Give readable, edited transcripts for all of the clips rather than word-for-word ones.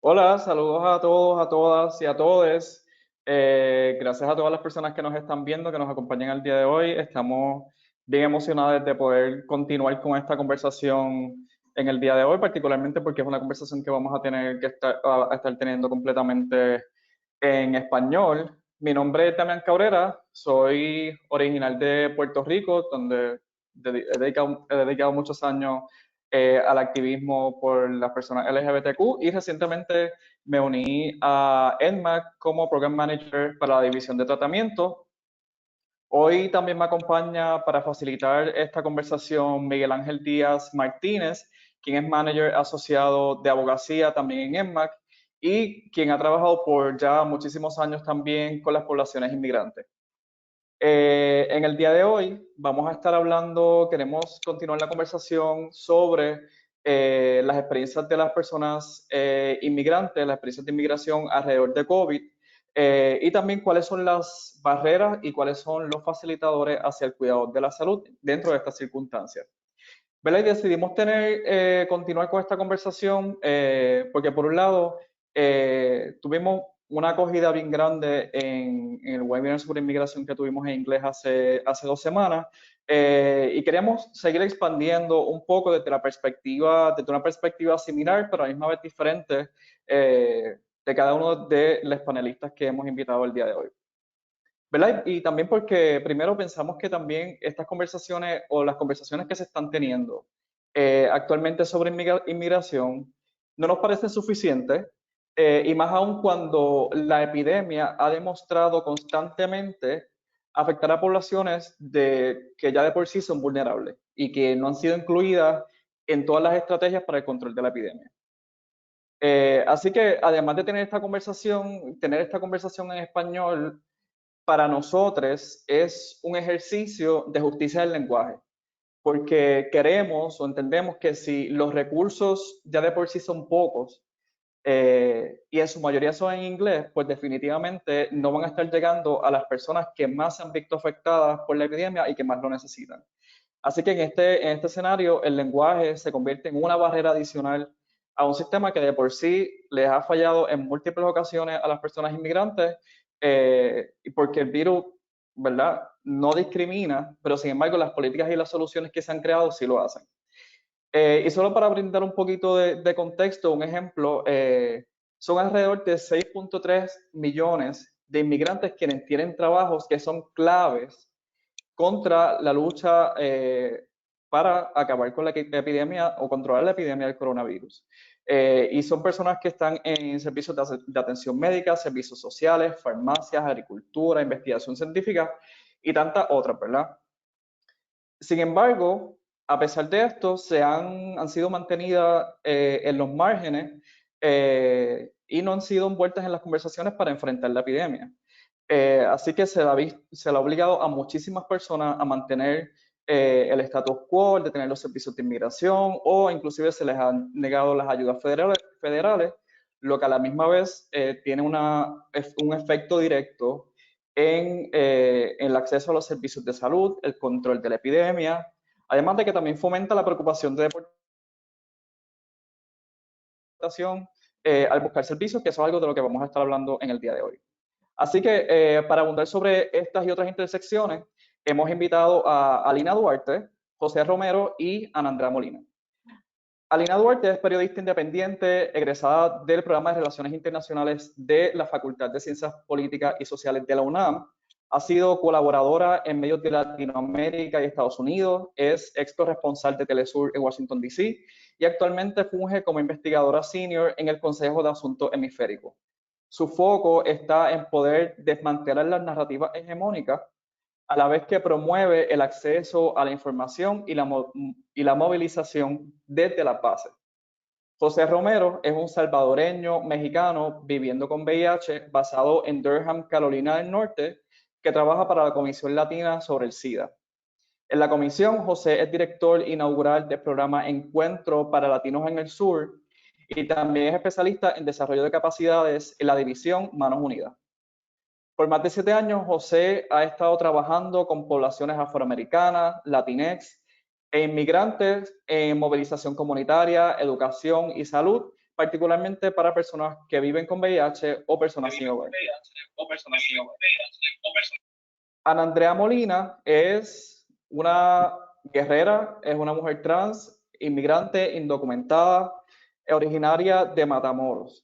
Hola, saludos a todos, a todas y a todes. Gracias a todas las personas que nos están viendo, que nos acompañan el día de hoy. Estamos bien emocionados de poder continuar con esta conversación en el día de hoy, particularmente porque es una conversación que vamos a tener que estar teniendo completamente en español. Mi nombre es Damián Cabrera, soy original de Puerto Rico, donde he dedicado muchos años al activismo por las personas LGBTQ y recientemente me uní a NMAC como Program Manager para la División de Tratamiento. Hoy también me acompaña para facilitar esta conversación Miguel Ángel Díaz Martínez, quien es Manager Asociado de Abogacía también en NMAC y quien ha trabajado por ya muchísimos años también con las poblaciones inmigrantes. En el día de hoy vamos a estar hablando, queremos continuar la conversación sobre las experiencias de las personas inmigrantes, las experiencias de inmigración alrededor de COVID y también cuáles son las barreras y cuáles son los facilitadores hacia el cuidado de la salud dentro de estas circunstancias. ¿Verdad? Y decidimos continuar con esta conversación porque por un lado tuvimos una acogida bien grande en el webinar sobre inmigración que tuvimos en inglés hace 2 semanas y queríamos seguir expandiendo un poco desde una perspectiva similar, pero a la misma vez diferente de cada uno de los panelistas que hemos invitado el día de hoy. ¿Verdad? Y también porque primero pensamos que también estas conversaciones o las conversaciones que se están teniendo actualmente sobre inmigración no nos parecen suficientes y más aún cuando la epidemia ha demostrado constantemente afectar a poblaciones que ya de por sí son vulnerables y que no han sido incluidas en todas las estrategias para el control de la epidemia. Así que además de tener esta conversación en español, para nosotros es un ejercicio de justicia del lenguaje, porque queremos o entendemos que si los recursos ya de por sí son pocos y en su mayoría son en inglés, pues definitivamente no van a estar llegando a las personas que más se han visto afectadas por la epidemia y que más lo necesitan. Así que en este escenario el lenguaje se convierte en una barrera adicional a un sistema que de por sí les ha fallado en múltiples ocasiones a las personas inmigrantes, y porque el virus, ¿verdad? No discrimina, pero sin embargo las políticas y las soluciones que se han creado sí lo hacen. Y solo para brindar un poquito de contexto, un ejemplo, son alrededor de 6.3 millones de inmigrantes quienes tienen trabajos que son claves contra la lucha para acabar con la epidemia o controlar la epidemia del coronavirus. Y son personas que están en servicios de atención médica, servicios sociales, farmacias, agricultura, investigación científica y tantas otras, ¿verdad? Sin embargo, a pesar de esto, han sido mantenidas en los márgenes y no han sido envueltas en las conversaciones para enfrentar la epidemia. Así que se le ha obligado a muchísimas personas a mantener el status quo, de tener los servicios de inmigración o inclusive se les han negado las ayudas federales, lo que a la misma vez tiene un efecto directo en el acceso a los servicios de salud, el control de la epidemia, además de que también fomenta la preocupación de deportación al buscar servicios, que eso es algo de lo que vamos a estar hablando en el día de hoy. Así que para abundar sobre estas y otras intersecciones, hemos invitado a Alina Duarte, José Romero y Ana Andrea Molina. Alina Duarte es periodista independiente, egresada del programa de Relaciones Internacionales de la Facultad de Ciencias Políticas y Sociales de la UNAM. Ha sido colaboradora en medios de Latinoamérica y Estados Unidos, es ex corresponsal de Telesur en Washington, D.C. y actualmente funge como investigadora senior en el Consejo de Asuntos Hemisféricos. Su foco está en poder desmantelar las narrativas hegemónicas a la vez que promueve el acceso a la información y la movilización desde las bases. José Romero es un salvadoreño mexicano viviendo con VIH basado en Durham, Carolina del Norte, que trabaja para la Comisión Latina sobre el SIDA. En la comisión, José es director inaugural del programa Encuentro para Latinos en el Sur y también es especialista en desarrollo de capacidades en la división Manos Unidas. Por más de 7 años, José ha estado trabajando con poblaciones afroamericanas, latinex e inmigrantes en movilización comunitaria, educación y salud particularmente para personas que viven con VIH o personas sin hogar. Ana Andrea Molina es una guerrera, es una mujer trans, inmigrante, indocumentada, originaria de Matamoros.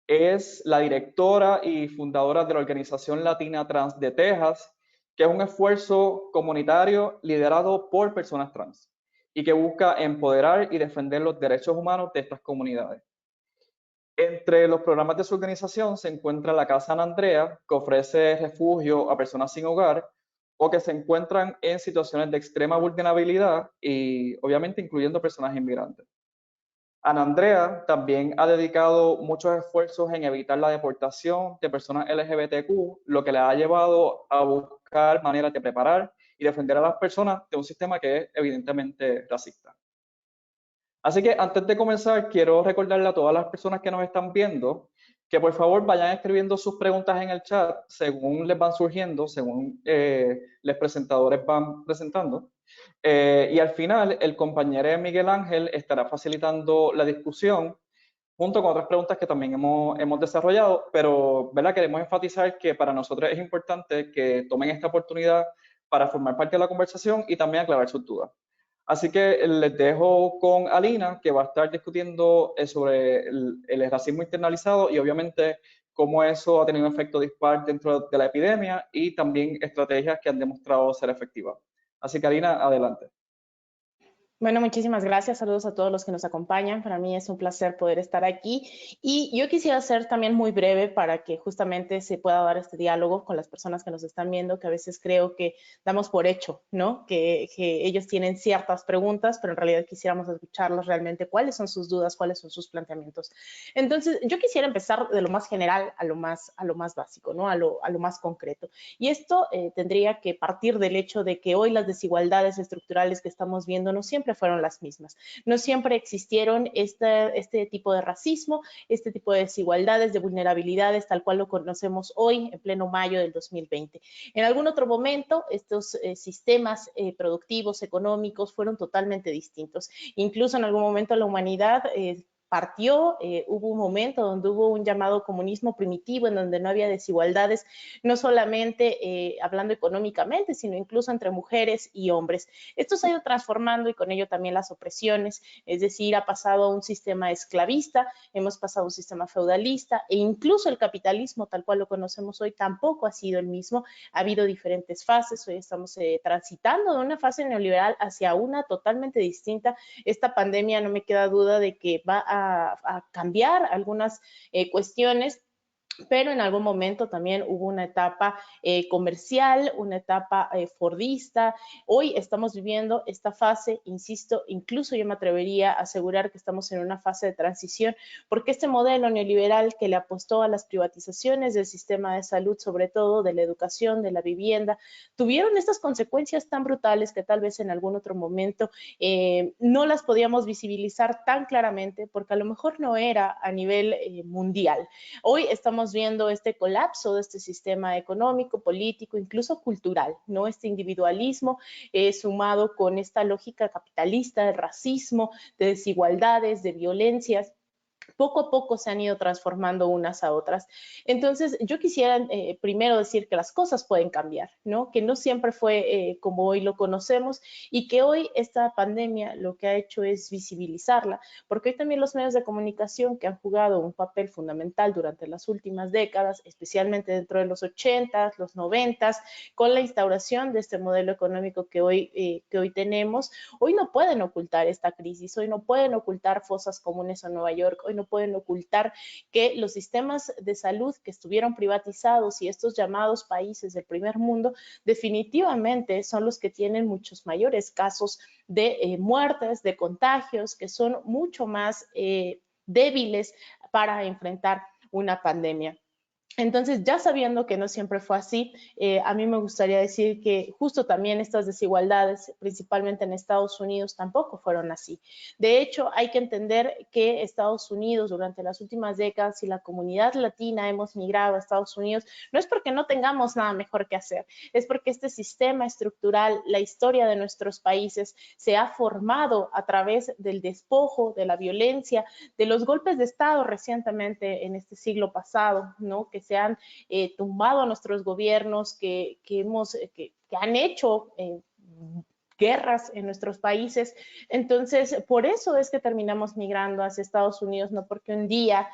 Es la directora y fundadora de la Organización Latina Trans de Texas, que es un esfuerzo comunitario liderado por personas trans y que busca empoderar y defender los derechos humanos de estas comunidades. Entre los programas de su organización se encuentra la Casa Ana Andrea, que ofrece refugio a personas sin hogar o que se encuentran en situaciones de extrema vulnerabilidad y obviamente incluyendo personas inmigrantes. Ana Andrea también ha dedicado muchos esfuerzos en evitar la deportación de personas LGBTQ, lo que le ha llevado a buscar maneras de preparar y defender a las personas de un sistema que es evidentemente racista. Así que antes de comenzar, quiero recordarle a todas las personas que nos están viendo que por favor vayan escribiendo sus preguntas en el chat según les van surgiendo, según los presentadores van presentando. Y al final, el compañero Miguel Ángel estará facilitando la discusión junto con otras preguntas que también hemos desarrollado, pero ¿verdad? Queremos enfatizar que para nosotros es importante que tomen esta oportunidad para formar parte de la conversación y también aclarar sus dudas. Así que les dejo con Alina, que va a estar discutiendo sobre el racismo internalizado y obviamente cómo eso ha tenido un efecto dispar dentro de la epidemia y también estrategias que han demostrado ser efectivas. Así que Alina, adelante. Bueno, muchísimas gracias. Saludos a todos los que nos acompañan. Para mí es un placer poder estar aquí. Y yo quisiera ser también muy breve para que justamente se pueda dar este diálogo con las personas que nos están viendo, que a veces creo que damos por hecho, ¿no? Que ellos tienen ciertas preguntas, pero en realidad quisiéramos escucharlos realmente, cuáles son sus dudas, cuáles son sus planteamientos. Entonces, yo quisiera empezar de lo más general a lo más básico, ¿no? A lo más concreto. Y esto tendría que partir del hecho de que hoy las desigualdades estructurales que estamos viendo no siempre fueron las mismas. No siempre existieron este tipo de racismo, este tipo de desigualdades, de vulnerabilidades, tal cual lo conocemos hoy, en pleno mayo del 2020. En algún otro momento, estos sistemas productivos, económicos, fueron totalmente distintos. Incluso en algún momento la humanidad partió, hubo un momento donde hubo un llamado comunismo primitivo en donde no había desigualdades, no solamente hablando económicamente, sino incluso entre mujeres y hombres. Esto se ha ido transformando y con ello también las opresiones, es decir, ha pasado a un sistema esclavista, hemos pasado a un sistema feudalista e incluso el capitalismo tal cual lo conocemos hoy tampoco ha sido el mismo, ha habido diferentes fases, hoy estamos transitando de una fase neoliberal hacia una totalmente distinta. Esta pandemia no me queda duda de que va a cambiar algunas cuestiones, pero en algún momento también hubo una etapa comercial, una etapa fordista. Hoy estamos viviendo esta fase, insisto, incluso yo me atrevería a asegurar que estamos en una fase de transición, porque este modelo neoliberal que le apostó a las privatizaciones del sistema de salud, sobre todo de la educación, de la vivienda, tuvieron estas consecuencias tan brutales que tal vez en algún otro momento no las podíamos visibilizar tan claramente, porque a lo mejor no era a nivel mundial. Hoy estamos viendo este colapso de este sistema económico, político, incluso cultural, ¿no? Este individualismo sumado con esta lógica capitalista de racismo, de desigualdades, de violencias, poco a poco se han ido transformando unas a otras. Entonces, yo quisiera primero decir que las cosas pueden cambiar, ¿no? Que no siempre fue como hoy lo conocemos y que hoy esta pandemia lo que ha hecho es visibilizarla, porque hoy también los medios de comunicación que han jugado un papel fundamental durante las últimas décadas, especialmente dentro de los 80s, los 90s, con la instauración de este modelo económico que hoy tenemos, hoy no pueden ocultar esta crisis, hoy no pueden ocultar fosas comunes en Nueva York, hoy no pueden ocultar que los sistemas de salud que estuvieron privatizados y estos llamados países del primer mundo definitivamente son los que tienen muchos mayores casos de muertes, de contagios, que son mucho más débiles para enfrentar una pandemia. Entonces, ya sabiendo que no siempre fue así, a mí me gustaría decir que justo también estas desigualdades, principalmente en Estados Unidos, tampoco fueron así. De hecho, hay que entender que Estados Unidos, durante las últimas décadas, y la comunidad latina hemos migrado a Estados Unidos, no es porque no tengamos nada mejor que hacer, es porque este sistema estructural, la historia de nuestros países, se ha formado a través del despojo, de la violencia, de los golpes de Estado recientemente en este siglo pasado, ¿no? Que se han tumbado a nuestros gobiernos, que han hecho guerras en nuestros países. Entonces, por eso es que terminamos migrando hacia Estados Unidos, no porque un día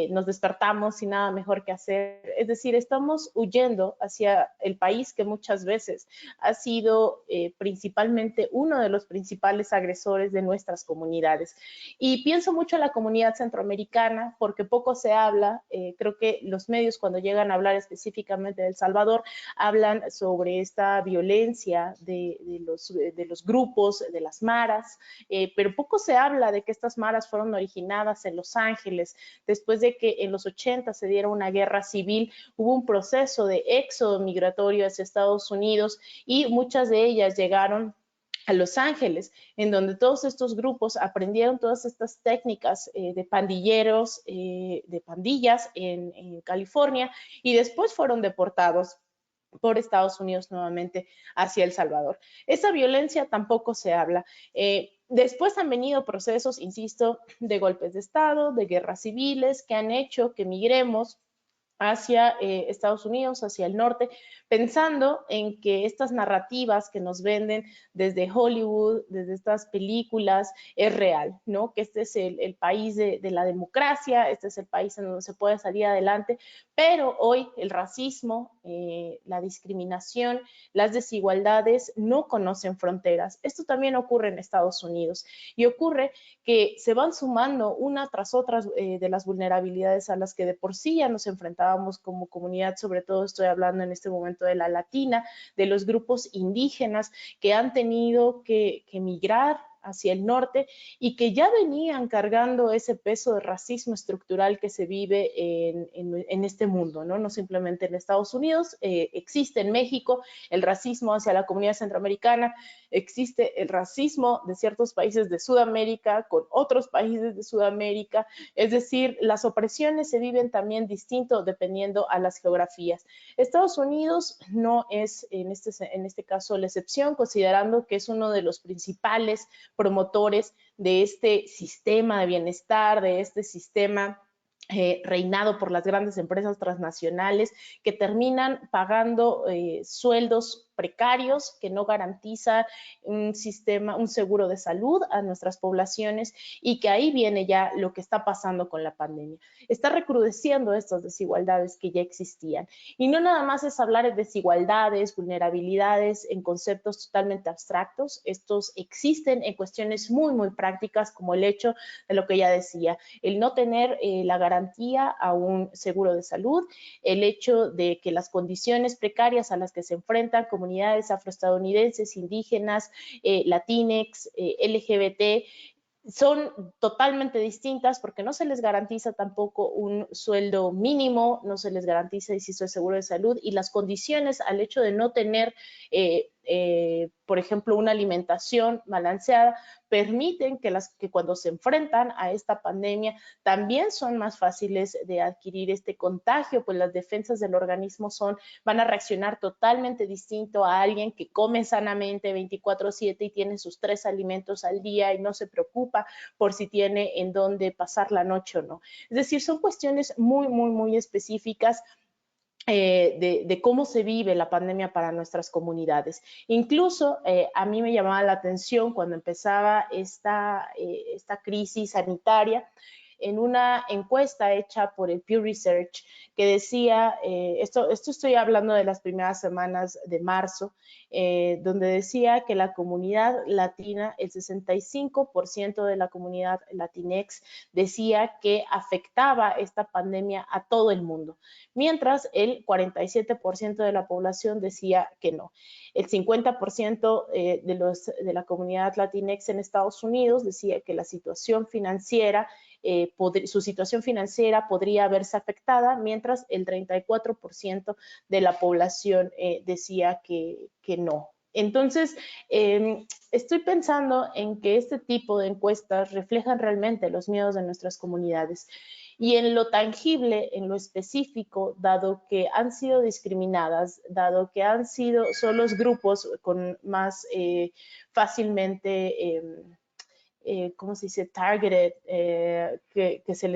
nos despertamos sin nada mejor que hacer. Es decir, estamos huyendo hacia el país que muchas veces ha sido principalmente uno de los principales agresores de nuestras comunidades. Y pienso mucho en la comunidad centroamericana porque poco se habla. Creo que los medios, cuando llegan a hablar específicamente de El Salvador, hablan sobre esta violencia de los grupos, de las maras, pero poco se habla de que estas maras fueron originadas en Los Ángeles. Después de que en los 80 se diera una guerra civil, hubo un proceso de éxodo migratorio hacia Estados Unidos y muchas de ellas llegaron a Los Ángeles, en donde todos estos grupos aprendieron todas estas técnicas de pandilleros, de pandillas en California, y después fueron deportados por Estados Unidos nuevamente hacia El Salvador. Esa violencia tampoco se habla. Después han venido procesos, insisto, de golpes de Estado, de guerras civiles, que han hecho que migremos hacia Estados Unidos, hacia el norte, pensando en que estas narrativas que nos venden desde Hollywood, desde estas películas, es real, ¿no? Que este es el país de la democracia, este es el país en donde se puede salir adelante, pero hoy el racismo, la discriminación, las desigualdades no conocen fronteras. Esto también ocurre en Estados Unidos y ocurre que se van sumando una tras otra de las vulnerabilidades a las que de por sí ya nos enfrentábamos como comunidad, sobre todo estoy hablando en este momento de la latina, de los grupos indígenas que han tenido que migrar hacia el norte y que ya venían cargando ese peso de racismo estructural que se vive en este mundo, ¿no? No simplemente en Estados Unidos, existe en México el racismo hacia la comunidad centroamericana, existe el racismo de ciertos países de Sudamérica con otros países de Sudamérica, es decir, las opresiones se viven también distinto dependiendo a las geografías. Estados Unidos no es en este caso la excepción, considerando que es uno de los principales promotores de este sistema de bienestar, de este sistema reinado por las grandes empresas transnacionales que terminan pagando sueldos precarios que no garantiza un sistema, un seguro de salud a nuestras poblaciones y que ahí viene ya lo que está pasando con la pandemia. Está recrudeciendo estas desigualdades que ya existían. Y no nada más es hablar de desigualdades, vulnerabilidades en conceptos totalmente abstractos. Estos existen en cuestiones muy, muy prácticas como el hecho de lo que ya decía, el no tener la garantía a un seguro de salud, el hecho de que las condiciones precarias a las que se enfrentan comunidades afroestadounidenses, indígenas, latinx, LGBT, son totalmente distintas porque no se les garantiza tampoco un sueldo mínimo, no se les garantiza, insisto, el seguro de salud y las condiciones al hecho de no tener, por ejemplo, una alimentación balanceada, permiten que cuando se enfrentan a esta pandemia también son más fáciles de adquirir este contagio, pues las defensas del organismo van a reaccionar totalmente distinto a alguien que come sanamente 24/7 y tiene sus 3 alimentos al día y no se preocupa por si tiene en dónde pasar la noche o no. Es decir, son cuestiones muy, muy, muy específicas de cómo se vive la pandemia para nuestras comunidades. Incluso a mí me llamaba la atención cuando empezaba esta crisis sanitaria, en una encuesta hecha por el Pew Research que decía, esto estoy hablando de las primeras semanas de marzo, donde decía que la comunidad latina, el 65% de la comunidad latinex decía que afectaba esta pandemia a todo el mundo, mientras el 47% de la población decía que no. El 50% de la comunidad latinex en Estados Unidos decía que la situación financiera su situación financiera podría verse afectada, mientras el 34% de la población decía que no. Entonces, estoy pensando en que este tipo de encuestas reflejan realmente los miedos de nuestras comunidades. Y en lo tangible, en lo específico, dado que han sido discriminadas, dado que son los grupos con más fácilmente ¿cómo se dice? Targeted, que se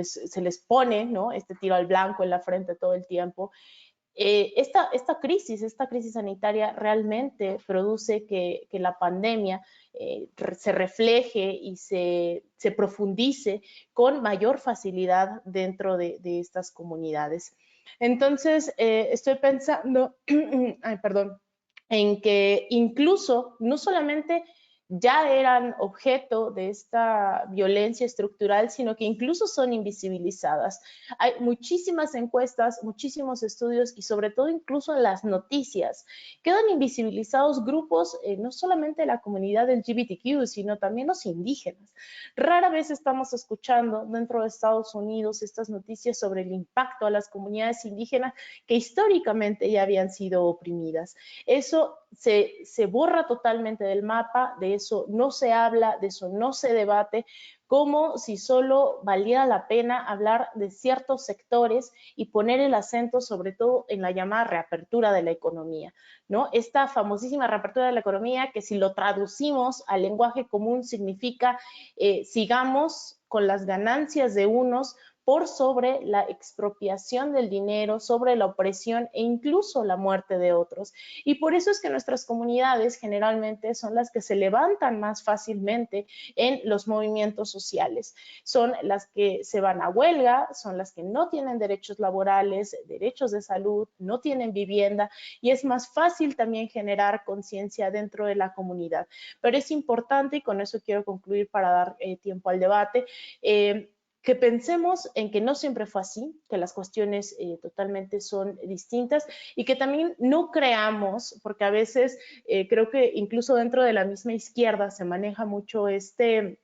les pone, ¿no? Este tiro al blanco en la frente todo el tiempo. Esta crisis sanitaria realmente produce que la pandemia se refleje y se profundice con mayor facilidad dentro de estas comunidades. Entonces, estoy pensando, ay, perdón, en que incluso no solamente ya eran objeto de esta violencia estructural, sino que incluso son invisibilizadas. Hay muchísimas encuestas, muchísimos estudios y sobre todo incluso en las noticias. Quedan invisibilizados grupos, no solamente de la comunidad LGBTQ, sino también los indígenas. Rara vez estamos escuchando dentro de Estados Unidos estas noticias sobre el impacto a las comunidades indígenas que históricamente ya habían sido oprimidas. Eso se borra totalmente del mapa, de eso no se habla, de eso no se debate, como si solo valiera la pena hablar de ciertos sectores y poner el acento sobre todo en la llamada reapertura de la economía, ¿no? Esta famosísima reapertura de la economía que si lo traducimos al lenguaje común significa sigamos con las ganancias de unos por sobre la expropiación del dinero, sobre la opresión e incluso la muerte de otros. Y por eso es que nuestras comunidades generalmente son las que se levantan más fácilmente en los movimientos sociales. Son las que se van a huelga, son las que no tienen derechos laborales, derechos de salud, no tienen vivienda y es más fácil también generar conciencia dentro de la comunidad. Pero es importante, y con eso quiero concluir para dar tiempo al debate, que pensemos en que no siempre fue así, que las cuestiones totalmente son distintas y que también no creamos, porque a veces creo que incluso dentro de la misma izquierda se maneja mucho este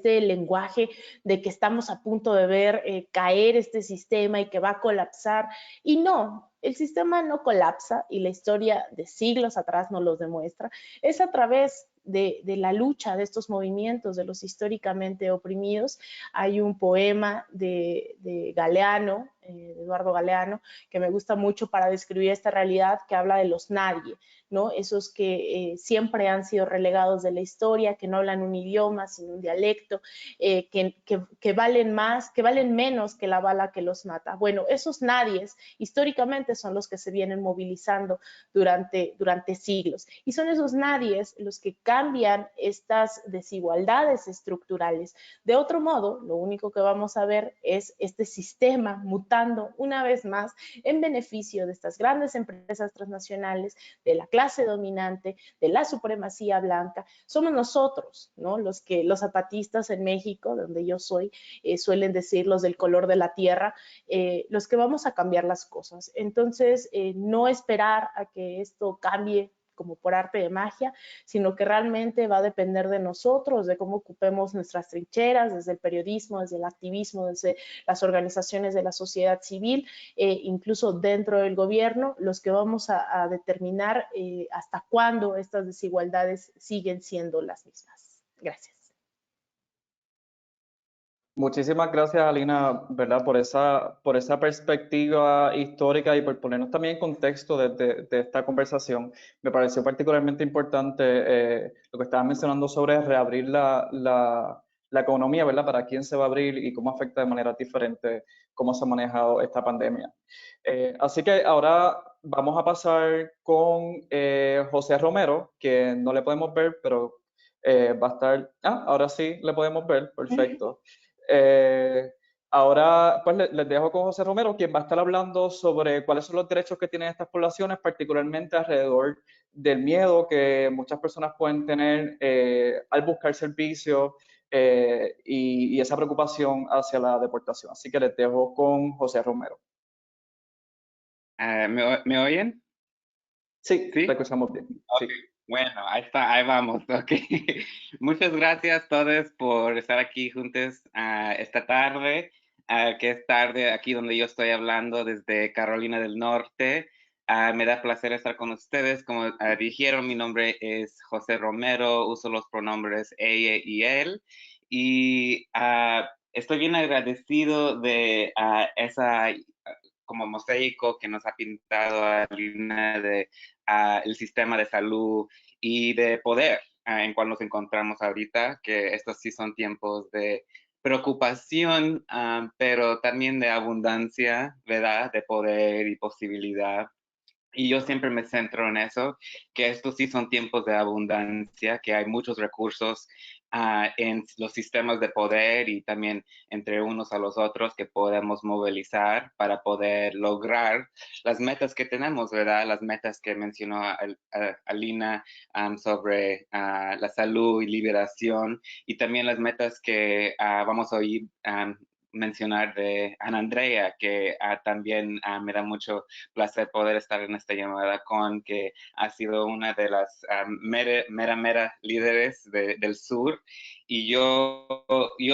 lenguaje de que estamos a punto de ver caer este sistema y que va a colapsar. Y no, el sistema no colapsa y la historia de siglos atrás nos lo demuestra. Es a través de la lucha de estos movimientos, de los históricamente oprimidos. Hay un poema de Galeano, de Eduardo Galeano, que me gusta mucho para describir esta realidad, que habla de los nadie, ¿no? Esos que siempre han sido relegados de la historia, que no hablan un idioma, sino un dialecto, que valen más, que valen menos que la bala que los mata. Bueno, esos nadies históricamente son los que se vienen movilizando durante siglos. Y son esos nadies los que cambian estas desigualdades estructurales. De otro modo, lo único que vamos a ver es este sistema mutando una vez más en beneficio de estas grandes empresas transnacionales, de la clase dominante, de la supremacía blanca. Somos nosotros, ¿no? Los zapatistas en México, donde yo soy, suelen decir los del color de la tierra, los que vamos a cambiar las cosas. Entonces, no esperar a que esto cambie como por arte de magia, sino que realmente va a depender de nosotros, de cómo ocupemos nuestras trincheras, desde el periodismo, desde el activismo, desde las organizaciones de la sociedad civil, incluso dentro del gobierno, los que vamos a determinar hasta cuándo estas desigualdades siguen siendo las mismas. Gracias. Muchísimas gracias, Alina, ¿verdad? Por esa perspectiva histórica y por ponernos también en contexto de esta conversación. Me pareció particularmente importante lo que estabas mencionando sobre reabrir la economía, ¿verdad? Para quién se va a abrir y cómo afecta de manera diferente cómo se ha manejado esta pandemia. Así que ahora vamos a pasar con José Romero, que no le podemos ver, pero va a estar... ahora sí le podemos ver, perfecto. Ahora, pues les dejo con José Romero, quien va a estar hablando sobre cuáles son los derechos que tienen estas poblaciones, particularmente alrededor del miedo que muchas personas pueden tener al buscar servicios y esa preocupación hacia la deportación. Así que les dejo con José Romero. ¿Me oyen? Sí, ¿Sí? te escuchamos bien. Okay. Sí. Bueno, ahí está, ahí vamos, ok. Muchas gracias a todos por estar aquí juntos esta tarde, que es tarde aquí donde yo estoy hablando desde Carolina del Norte. Me da placer estar con ustedes. Como dijeron, mi nombre es José Romero, uso los pronombres ella y él. Y estoy bien agradecido de esa como mosaico que nos ha pintado Alina de el sistema de salud y de poder en cual nos encontramos ahorita, que estos sí son tiempos de preocupación, pero también de abundancia, ¿verdad? De poder y posibilidad. Y yo siempre me centro en eso, que estos sí son tiempos de abundancia, que hay muchos recursos en los sistemas de poder y también entre unos a los otros que podemos movilizar para poder lograr las metas que tenemos, ¿verdad? Las metas que mencionó Alina sobre la salud y liberación y también las metas que vamos a oír mencionar de Ana Andrea, que también me da mucho placer poder estar en esta llamada con, que ha sido una de las mera líderes del sur. Y yo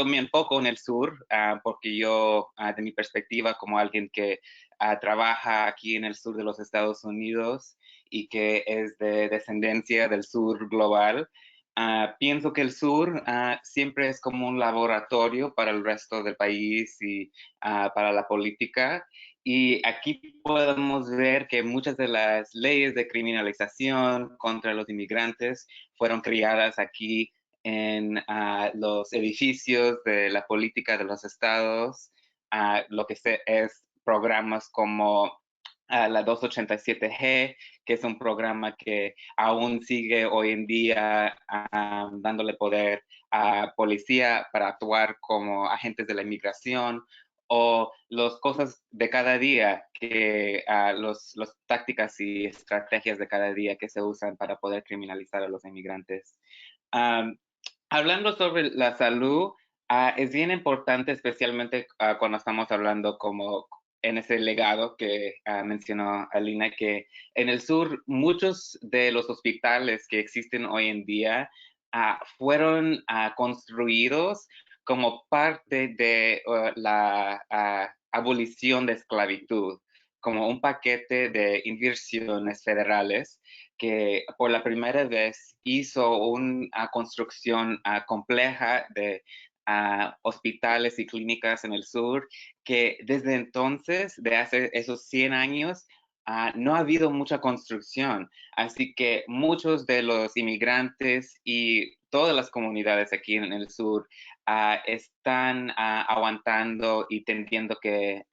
me enfoco en el sur porque yo, de mi perspectiva, como alguien que trabaja aquí en el sur de los Estados Unidos y que es de descendencia del sur global, pienso que el sur siempre es como un laboratorio para el resto del país y para la política. Y aquí podemos ver que muchas de las leyes de criminalización contra los inmigrantes fueron creadas aquí en los edificios de la política de los estados, lo que es programas como la 287G, que es un programa que aún sigue hoy en día dándole poder a policía para actuar como agentes de la inmigración, o las cosas de cada día, que los tácticas y estrategias de cada día que se usan para poder criminalizar a los inmigrantes. Um, Hablando sobre la salud, es bien importante, especialmente cuando estamos hablando como en ese legado que mencionó Alina, que en el sur muchos de los hospitales que existen hoy en día fueron construidos como parte de la abolición de esclavitud, como un paquete de inversiones federales que por la primera vez hizo una construcción compleja de hospitales y clínicas en el sur, que desde entonces, de hace esos 100 años, no ha habido mucha construcción. Así que muchos de los inmigrantes y todas las comunidades aquí en el sur están aguantando y teniendo que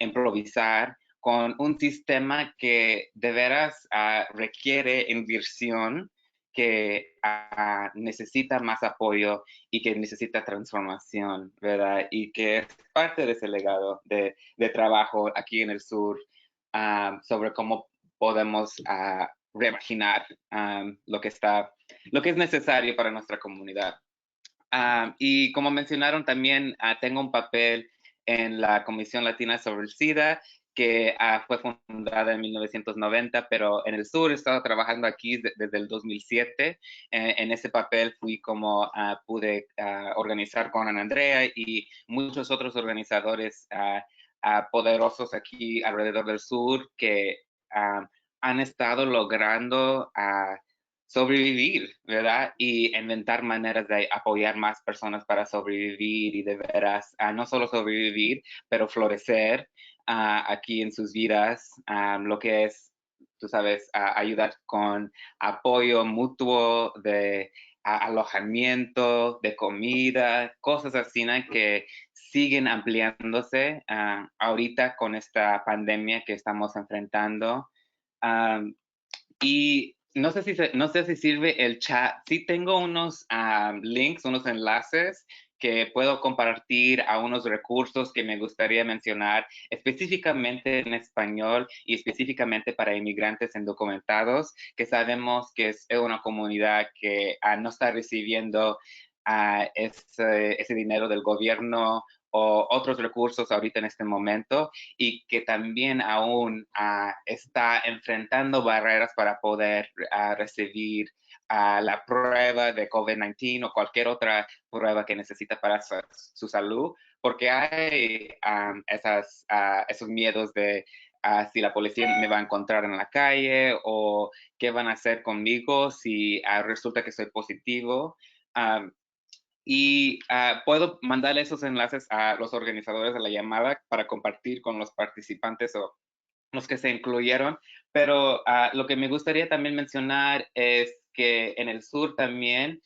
improvisar con un sistema que de veras requiere inversión, que necesita más apoyo y que necesita transformación, ¿verdad? Y que es parte de ese legado de trabajo aquí en el sur sobre cómo podemos reimaginar lo que es necesario para nuestra comunidad. Y como mencionaron también, tengo un papel en la Comisión Latina sobre el SIDA, que fue fundada en 1990, pero en el sur he estado trabajando aquí desde el 2007. En ese papel fui como pude organizar con Ana Andrea y muchos otros organizadores poderosos aquí alrededor del sur que han estado logrando sobrevivir, ¿verdad? Y inventar maneras de apoyar más personas para sobrevivir y de veras, no solo sobrevivir, pero florecer aquí en sus vidas, lo que es, tú sabes, ayudar con apoyo mutuo de alojamiento, de comida, cosas así, ¿no? Que siguen ampliándose ahorita con esta pandemia que estamos enfrentando. Um, y no sé si sirve el chat. Sí tengo unos links, unos enlaces que puedo compartir a unos recursos que me gustaría mencionar específicamente en español y específicamente para inmigrantes indocumentados, que sabemos que es una comunidad que no está recibiendo ese dinero del gobierno o otros recursos ahorita en este momento y que también aún está enfrentando barreras para poder recibir la prueba de COVID-19 o cualquier otra prueba que necesita para su salud, porque hay esos miedos de si la policía me va a encontrar en la calle o qué van a hacer conmigo si resulta que soy positivo. Puedo mandar esos enlaces a los organizadores de la llamada para compartir con los participantes o los que se incluyeron, pero lo que me gustaría también mencionar es que en el sur también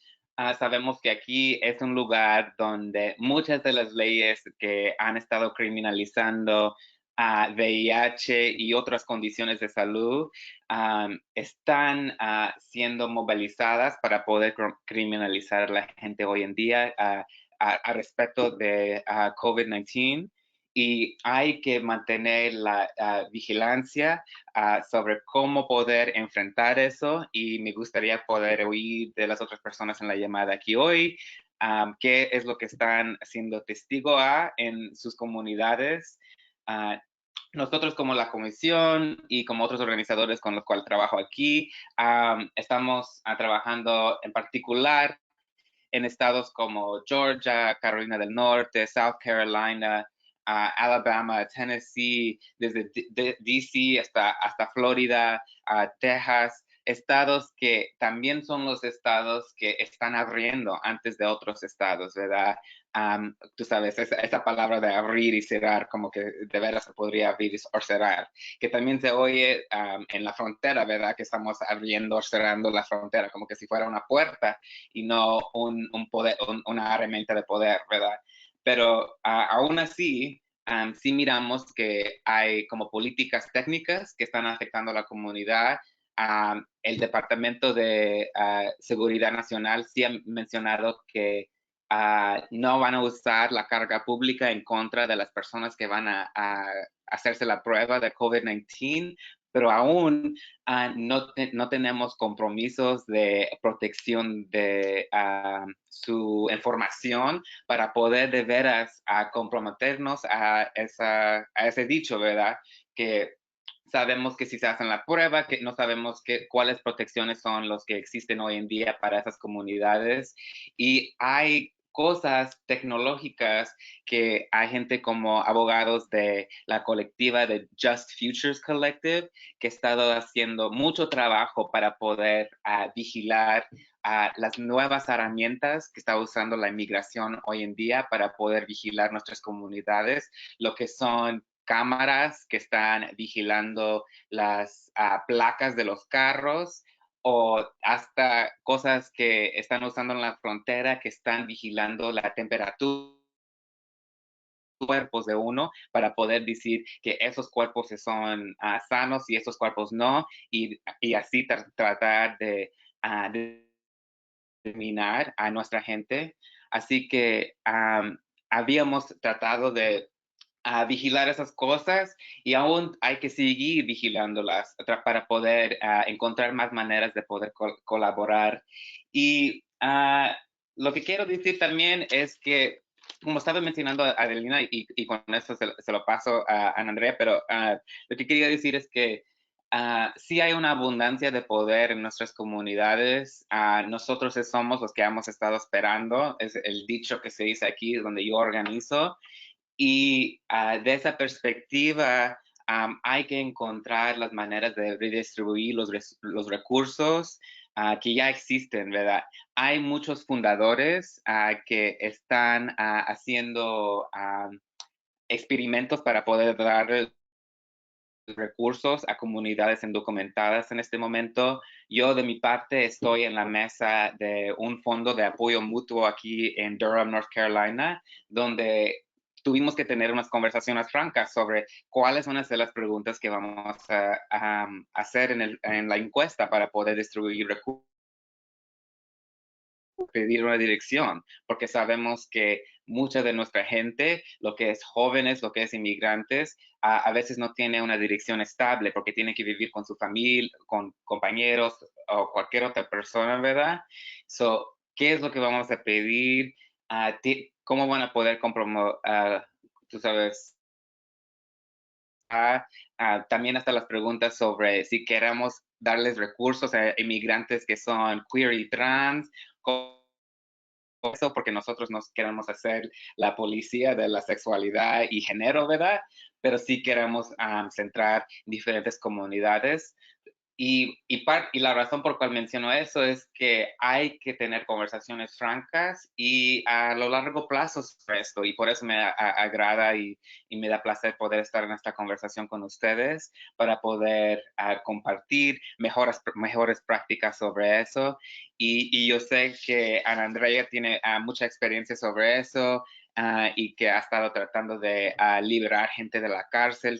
sabemos que aquí es un lugar donde muchas de las leyes que han estado criminalizando VIH y otras condiciones de salud están siendo movilizadas para poder criminalizar a la gente hoy en día a respecto de COVID-19. Y hay que mantener la vigilancia sobre cómo poder enfrentar eso y me gustaría poder oír de las otras personas en la llamada aquí hoy qué es lo que están siendo testigo en sus comunidades. Nosotros como la comisión y como otros organizadores con los cuales trabajo aquí, estamos trabajando en particular en estados como Georgia, Carolina del Norte, South Carolina, Alabama, Tennessee, desde DC hasta Florida, Texas, estados que también son los estados que están abriendo antes de otros estados, ¿verdad? Tú sabes, esa palabra de abrir y cerrar, como que de veras se podría abrir o cerrar, que también se oye en la frontera, ¿verdad? Que estamos abriendo o cerrando la frontera, como que si fuera una puerta y no una herramienta de poder, ¿verdad? Pero aún así, sí miramos que hay como políticas técnicas que están afectando a la comunidad. El Departamento de Seguridad Nacional sí ha mencionado que no van a usar la carga pública en contra de las personas que van a hacerse la prueba de COVID-19, pero aún no tenemos compromisos de protección de su información para poder de veras comprometernos a ese dicho, ¿verdad? Que sabemos que si se hacen la prueba, que no sabemos cuáles protecciones son los que existen hoy en día para esas comunidades. Y hay cosas tecnológicas que hay gente como abogados de la colectiva de Just Futures Collective que ha estado haciendo mucho trabajo para poder vigilar las nuevas herramientas que está usando la inmigración hoy en día para poder vigilar nuestras comunidades, lo que son cámaras que están vigilando las placas de los carros o hasta cosas que están usando en la frontera que están vigilando la temperatura cuerpos de uno para poder decir que esos cuerpos son sanos y esos cuerpos no y así tratar de determinar a nuestra gente. Así que habíamos tratado de vigilar esas cosas y aún hay que seguir vigilándolas para poder encontrar más maneras de poder colaborar. Y lo que quiero decir también es que, como estaba mencionando Adelina, y con eso se lo paso a Ana Andrea, pero lo que quería decir es que sí hay una abundancia de poder en nuestras comunidades. Nosotros somos los que hemos estado esperando, es el dicho que se dice aquí donde yo organizo. Y de esa perspectiva, hay que encontrar las maneras de redistribuir los recursos que ya existen, ¿verdad? Hay muchos fundadores que están haciendo experimentos para poder dar recursos a comunidades indocumentadas en este momento. Yo de mi parte estoy en la mesa de un fondo de apoyo mutuo aquí en Durham, North Carolina, donde tuvimos que tener unas conversaciones francas sobre cuáles son las preguntas que vamos a hacer en la encuesta para poder distribuir recursos, pedir una dirección, porque sabemos que mucha de nuestra gente, lo que es jóvenes, lo que es inmigrantes, a veces no tiene una dirección estable porque tiene que vivir con su familia, con compañeros o cualquier otra persona, ¿verdad? So, ¿qué es lo que vamos a pedir? cómo van a poder compromover, tú sabes, también hasta las preguntas sobre si queremos darles recursos a inmigrantes que son queer y trans, eso porque nosotros no queremos hacer la policía de la sexualidad y género, ¿verdad? Pero sí queremos centrar diferentes comunidades. Y la razón por cual menciono eso es que hay que tener conversaciones francas y a lo largo plazo sobre esto. Y por eso me agrada y me da placer poder estar en esta conversación con ustedes para poder compartir mejores prácticas sobre eso. Y yo sé que Ana Andrea tiene mucha experiencia sobre eso. Y que ha estado tratando de liberar gente de la cárcel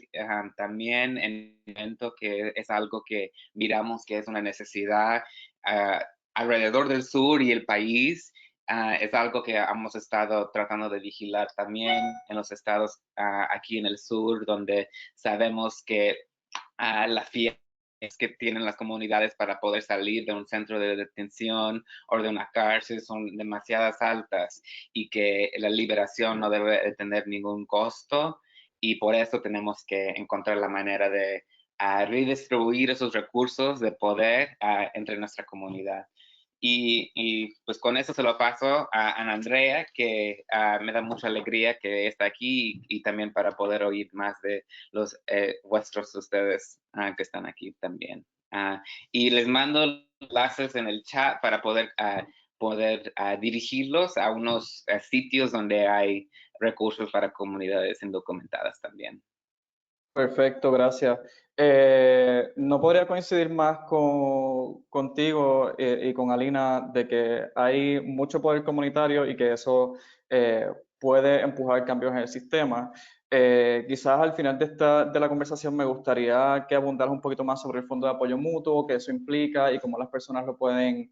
también en el momento, que es algo que miramos que es una necesidad alrededor del sur y el país. Es algo que hemos estado tratando de vigilar también en los estados aquí en el sur, donde sabemos que la fiesta que tienen las comunidades para poder salir de un centro de detención o de una cárcel son demasiadas altas y que la liberación no debe de tener ningún costo, y por eso tenemos que encontrar la manera de redistribuir esos recursos de poder entre nuestra comunidad. Pues con eso se lo paso a Ana Andrea, que me da mucha alegría que está aquí y también para poder oír más de los vuestros ustedes que están aquí también. Y les mando enlaces en el chat para poder dirigirlos a unos sitios donde hay recursos para comunidades indocumentadas también. Perfecto, gracias. No podría coincidir más contigo y con Alina de que hay mucho poder comunitario y que eso puede empujar cambios en el sistema. Quizás al final de la conversación me gustaría que abundaras un poquito más sobre el Fondo de Apoyo Mutuo, qué eso implica y cómo las personas lo pueden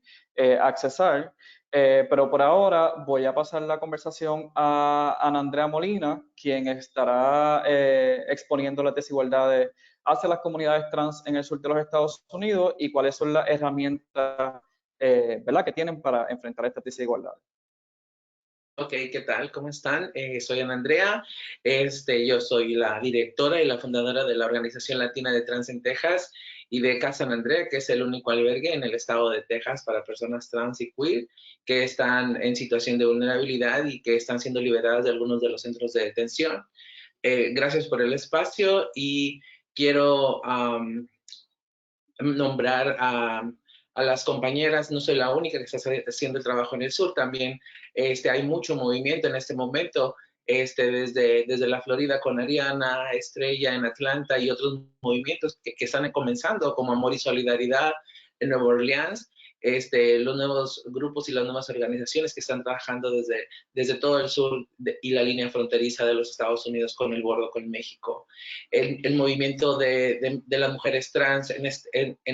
accesar. Pero por ahora voy a pasar la conversación a Ana Andrea Molina, quien estará exponiendo las desigualdades hacia las comunidades trans en el sur de los Estados Unidos y cuáles son las herramientas ¿verdad? Que tienen para enfrentar estas desigualdades. Ok, ¿qué tal? ¿Cómo están? Soy Ana Andrea. Yo soy la directora y la fundadora de la Organización Latina de Trans en Texas y de Casa Ana Andrea, que es el único albergue en el estado de Texas para personas trans y queer que están en situación de vulnerabilidad y que están siendo liberadas de algunos de los centros de detención. Gracias por el espacio y quiero nombrar a las compañeras. No soy la única que está haciendo el trabajo en el sur, también hay mucho movimiento en este momento, desde la Florida con Ariana, Estrella en Atlanta y otros movimientos que están comenzando, como Amor y Solidaridad en Nueva Orleans, los nuevos grupos y las nuevas organizaciones que están trabajando desde todo el sur y la línea fronteriza de los Estados Unidos con el borde con México. El movimiento de las mujeres trans en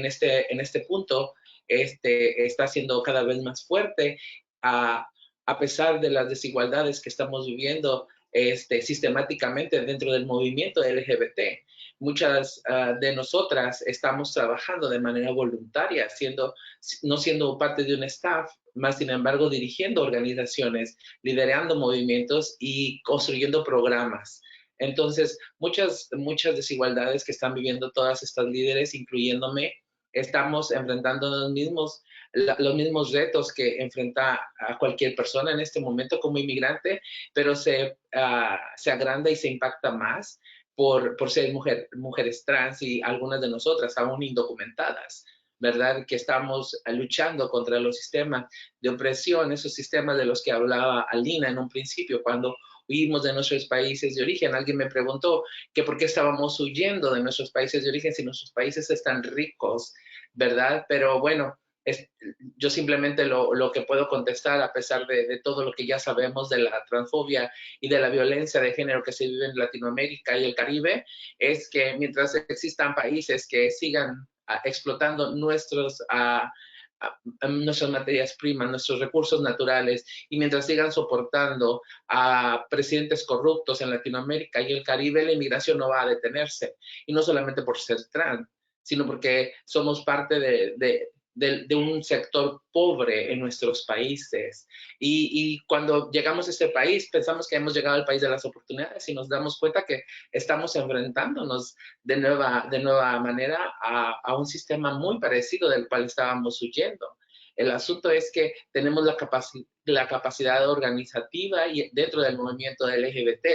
este punto está siendo cada vez más fuerte a pesar de las desigualdades que estamos viviendo sistemáticamente dentro del movimiento LGBT. Muchas de nosotras estamos trabajando de manera voluntaria, no siendo parte de un staff, más sin embargo dirigiendo organizaciones, liderando movimientos y construyendo programas. Entonces, muchas desigualdades que están viviendo todas estas líderes, incluyéndome, estamos enfrentando los mismos retos que enfrenta a cualquier persona en este momento como inmigrante, pero se agranda y se impacta más por ser mujeres trans y algunas de nosotras aún indocumentadas, ¿verdad? Que estamos luchando contra los sistemas de opresión, esos sistemas de los que hablaba Alina en un principio, cuando huimos de nuestros países de origen. Alguien me preguntó que por qué estábamos huyendo de nuestros países de origen si nuestros países están ricos, ¿verdad? Pero bueno, yo simplemente lo que puedo contestar, a pesar de todo lo que ya sabemos de la transfobia y de la violencia de género que se vive en Latinoamérica y el Caribe, es que mientras existan países que sigan explotando nuestras materias primas, nuestros recursos naturales, y mientras sigan soportando a presidentes corruptos en Latinoamérica y el Caribe, la inmigración no va a detenerse. Y no solamente por ser trans, sino porque somos parte de un sector pobre en nuestros países. Y cuando llegamos a este país, pensamos que hemos llegado al país de las oportunidades y nos damos cuenta que estamos enfrentándonos de nueva manera a un sistema muy parecido del cual estábamos huyendo. El asunto es que tenemos la capacidad organizativa y dentro del movimiento LGBT,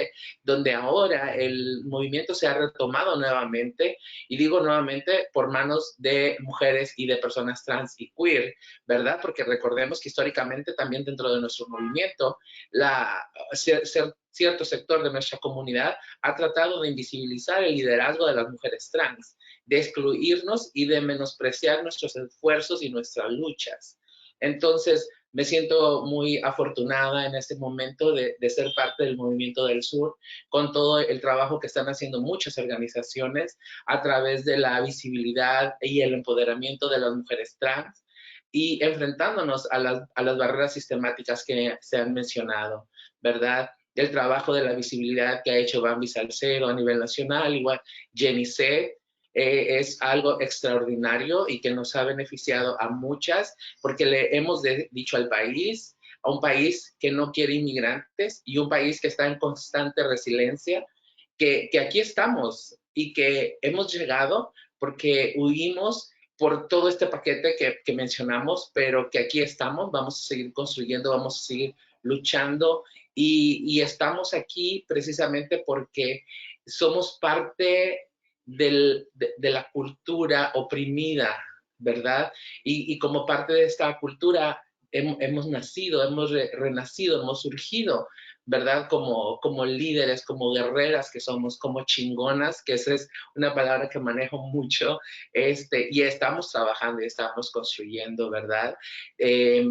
donde ahora el movimiento se ha retomado nuevamente, y digo nuevamente por manos de mujeres y de personas trans y queer, ¿verdad? Porque recordemos que históricamente también dentro de nuestro movimiento, cierto sector de nuestra comunidad ha tratado de invisibilizar el liderazgo de las mujeres trans, de excluirnos y de menospreciar nuestros esfuerzos y nuestras luchas. Entonces, me siento muy afortunada en este momento de ser parte del Movimiento del Sur, con todo el trabajo que están haciendo muchas organizaciones a través de la visibilidad y el empoderamiento de las mujeres trans y enfrentándonos a las barreras sistemáticas que se han mencionado, ¿verdad? El trabajo de la visibilidad que ha hecho Bambi Salcedo a nivel nacional, igual Jenny C., es algo extraordinario y que nos ha beneficiado a muchas, porque le hemos dicho al país, a un país que no quiere inmigrantes y un país que está en constante resiliencia, que aquí estamos y que hemos llegado porque huimos por todo este paquete que mencionamos, pero que aquí estamos, vamos a seguir construyendo, vamos a seguir luchando y estamos aquí precisamente porque somos parte de la cultura oprimida, ¿verdad? Y como parte de esta cultura hemos nacido, hemos renacido, hemos surgido, ¿verdad? Como líderes, como guerreras que somos, como chingonas, que esa es una palabra que manejo mucho, y estamos trabajando y estamos construyendo, ¿verdad?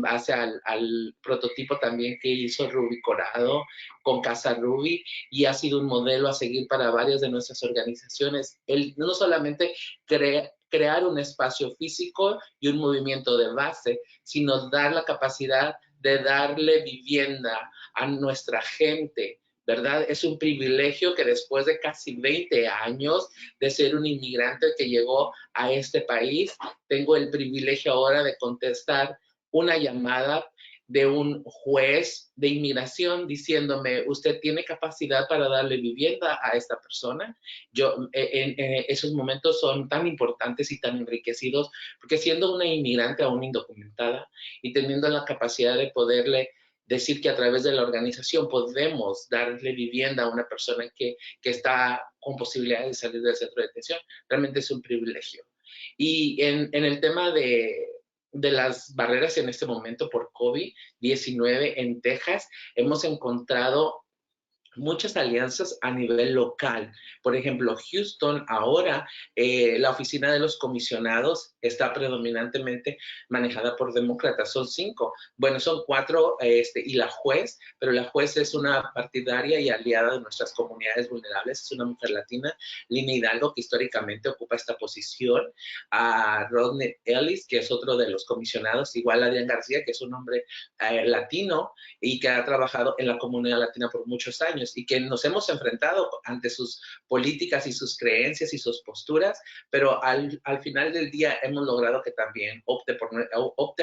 Hacia al prototipo también que hizo Ruby Corado con Casa Ruby, y ha sido un modelo a seguir para varias de nuestras organizaciones. No solamente crear un espacio físico y un movimiento de base, sino dar la capacidad de darle vivienda a nuestra gente, ¿verdad? Es un privilegio que después de casi 20 años de ser un inmigrante que llegó a este país, tengo el privilegio ahora de contestar una llamada de un juez de inmigración diciéndome, ¿usted tiene capacidad para darle vivienda a esta persona? Esos momentos son tan importantes y tan enriquecidos, porque siendo una inmigrante aún indocumentada y teniendo la capacidad de poderle decir que a través de la organización podemos darle vivienda a una persona que está con posibilidad de salir del centro de detención, realmente es un privilegio. Y en el tema de las barreras en este momento por COVID-19 en Texas, hemos encontrado muchas alianzas a nivel local. Por ejemplo, Houston ahora, la oficina de los comisionados está predominantemente manejada por demócratas. Son 5. Bueno, son 4 y la juez, pero la juez es una partidaria y aliada de nuestras comunidades vulnerables. Es una mujer latina, Lina Hidalgo, que históricamente ocupa esta posición. A Rodney Ellis, que es otro de los comisionados. Igual a Adrián García, que es un hombre latino y que ha trabajado en la comunidad latina por muchos años y que nos hemos enfrentado ante sus políticas y sus creencias y sus posturas, pero al final del día hemos logrado que también opte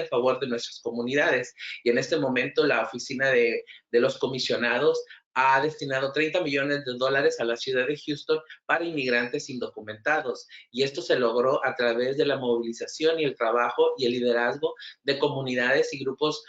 a favor de nuestras comunidades. Y en este momento la oficina de los comisionados ha destinado $30 millones a la ciudad de Houston para inmigrantes indocumentados. Y esto se logró a través de la movilización y el trabajo y el liderazgo de comunidades y grupos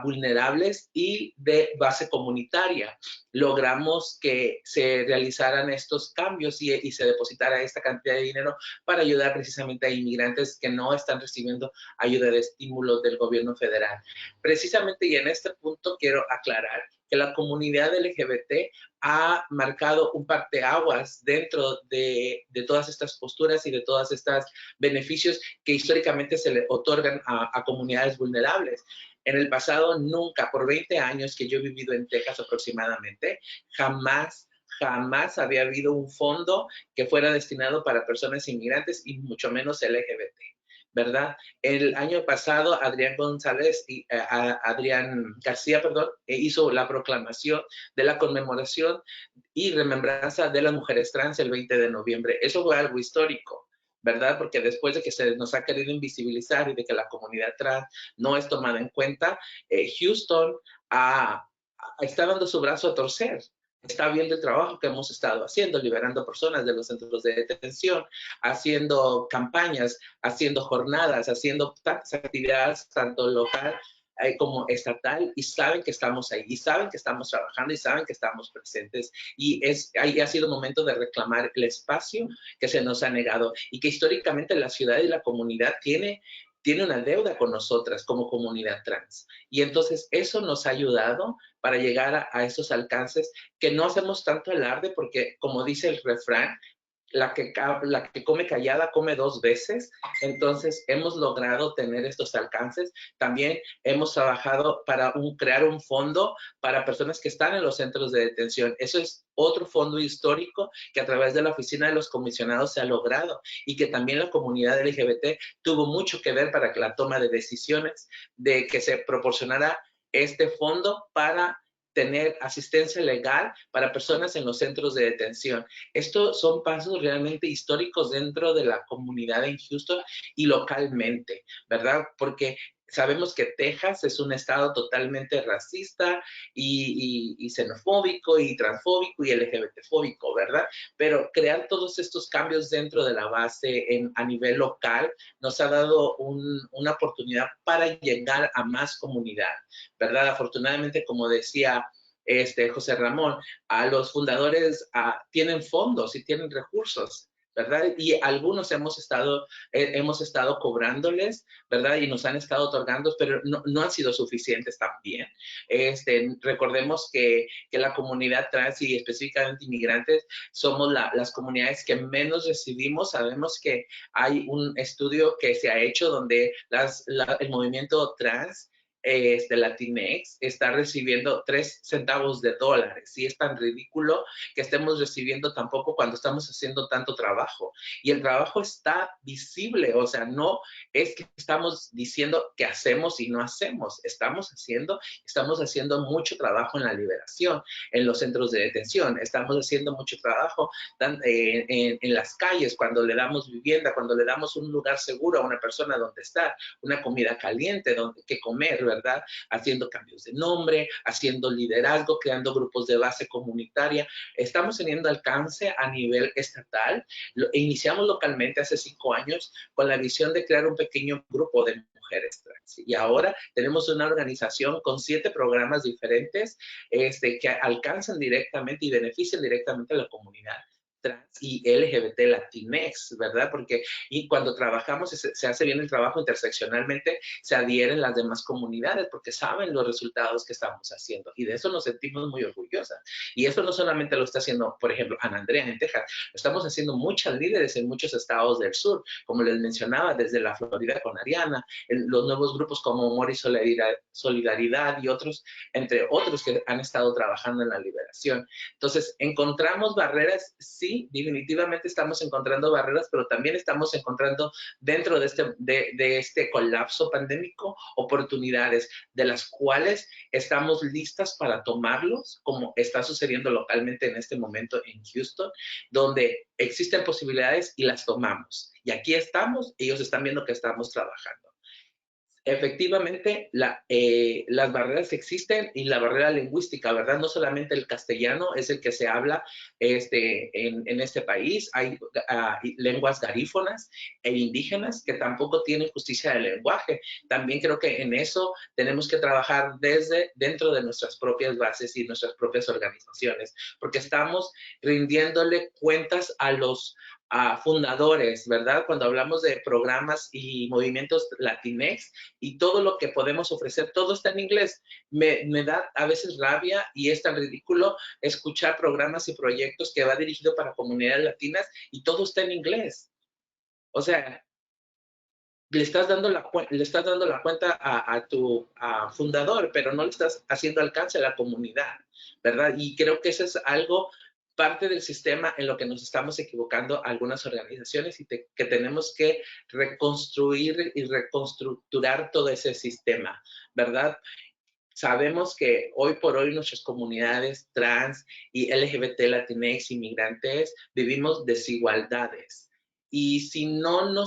vulnerables y de base comunitaria. Logramos que se realizaran estos cambios y se depositara esta cantidad de dinero para ayudar precisamente a inmigrantes que no están recibiendo ayuda de estímulo del gobierno federal. Precisamente, y en este punto quiero aclarar que la comunidad LGBT ha marcado un parteaguas dentro de todas estas posturas y de todas estas beneficios que históricamente se le otorgan a comunidades vulnerables. En el pasado, nunca, por 20 años que yo he vivido en Texas aproximadamente, jamás había habido un fondo que fuera destinado para personas inmigrantes y mucho menos LGBT, ¿verdad? El año pasado, Adrián García, hizo la proclamación de la conmemoración y remembranza de las mujeres trans el 20 de noviembre. Eso fue algo histórico, ¿verdad? Porque después de que se nos ha querido invisibilizar y de que la comunidad trans no es tomada en cuenta, Houston está dando su brazo a torcer. Está viendo el trabajo que hemos estado haciendo, liberando personas de los centros de detención, haciendo campañas, haciendo jornadas, haciendo tantas actividades, tanto local como estatal, y saben que estamos ahí, y saben que estamos trabajando, y saben que estamos presentes, y ahí ha sido momento de reclamar el espacio que se nos ha negado, y que históricamente la ciudad y la comunidad tiene una deuda con nosotras como comunidad trans. Y entonces eso nos ha ayudado para llegar a esos alcances que no hacemos tanto alarde, porque como dice el refrán, la que come callada come dos veces. Entonces hemos logrado tener estos alcances. También hemos trabajado para crear un fondo para personas que están en los centros de detención. Eso es otro fondo histórico que a través de la Oficina de los Comisionados se ha logrado, y que también la comunidad LGBT tuvo mucho que ver para que la toma de decisiones de que se proporcionara este fondo para tener asistencia legal para personas en los centros de detención. Estos son pasos realmente históricos dentro de la comunidad en Houston y localmente, ¿verdad? Porque sabemos que Texas es un estado totalmente racista y xenofóbico y transfóbico y LGBT-fóbico, ¿verdad? Pero crear todos estos cambios dentro de la base a nivel local nos ha dado una oportunidad para llegar a más comunidad, ¿verdad? Afortunadamente, como decía José Ramón, a los fundadores tienen fondos y tienen recursos, ¿verdad? Y algunos hemos estado cobrándoles, ¿verdad? Y nos han estado otorgando, pero no han sido suficientes también. Recordemos que la comunidad trans y específicamente inmigrantes somos las comunidades que menos recibimos. Sabemos que hay un estudio que se ha hecho donde el movimiento trans Latinx está recibiendo 3 centavos de dólares, y es tan ridículo que estemos recibiendo tampoco cuando estamos haciendo tanto trabajo, y el trabajo está visible. O sea, no es que estamos diciendo que hacemos y no hacemos, estamos haciendo mucho trabajo en la liberación, en los centros de detención, estamos haciendo mucho trabajo en las calles, cuando le damos vivienda, cuando le damos un lugar seguro a una persona donde estar, una comida caliente donde que comer, ¿verdad? Haciendo cambios de nombre, haciendo liderazgo, creando grupos de base comunitaria. Estamos teniendo alcance a nivel estatal. Iniciamos localmente hace 5 años con la visión de crear un pequeño grupo de mujeres trans. Y ahora tenemos una organización con 7 programas diferentes que alcanzan directamente y benefician directamente a la comunidad trans y LGBT Latinx, ¿verdad? Porque cuando trabajamos, se hace bien el trabajo interseccionalmente, se adhieren las demás comunidades porque saben los resultados que estamos haciendo, y de eso nos sentimos muy orgullosas. Y eso no solamente lo está haciendo, por ejemplo, Ana Andrea en Texas, lo estamos haciendo muchas líderes en muchos estados del sur, como les mencionaba, desde la Florida con Ariana, los nuevos grupos como Humor y Solidaridad y otros, entre otros, que han estado trabajando en la liberación. Entonces, ¿encontramos barreras? Sí, definitivamente estamos encontrando barreras, pero también estamos encontrando dentro de este colapso pandémico oportunidades de las cuales estamos listas para tomarlos, como está sucediendo localmente en este momento en Houston, donde existen posibilidades y las tomamos. Y aquí estamos, ellos están viendo que estamos trabajando. Efectivamente, las barreras existen, y la barrera lingüística, ¿verdad? No solamente el castellano es el que se habla en este país, hay lenguas garífonas e indígenas que tampoco tienen justicia del lenguaje. También creo que en eso tenemos que trabajar dentro de nuestras propias bases y nuestras propias organizaciones, porque estamos rindiéndole cuentas a los fundadores, ¿verdad? Cuando hablamos de programas y movimientos Latinx y todo lo que podemos ofrecer, todo está en inglés. Me da a veces rabia, y es tan ridículo escuchar programas y proyectos que va dirigido para comunidades latinas y todo está en inglés. O sea, le estás dando la cuenta a tu fundador, pero no le estás haciendo alcance a la comunidad, ¿verdad? Y creo que eso es algo, parte del sistema en lo que nos estamos equivocando algunas organizaciones, y que tenemos que reconstruir y reconstructurar todo ese sistema, ¿verdad? Sabemos que hoy por hoy nuestras comunidades trans y LGBT, Latinx, inmigrantes, vivimos desigualdades. y si no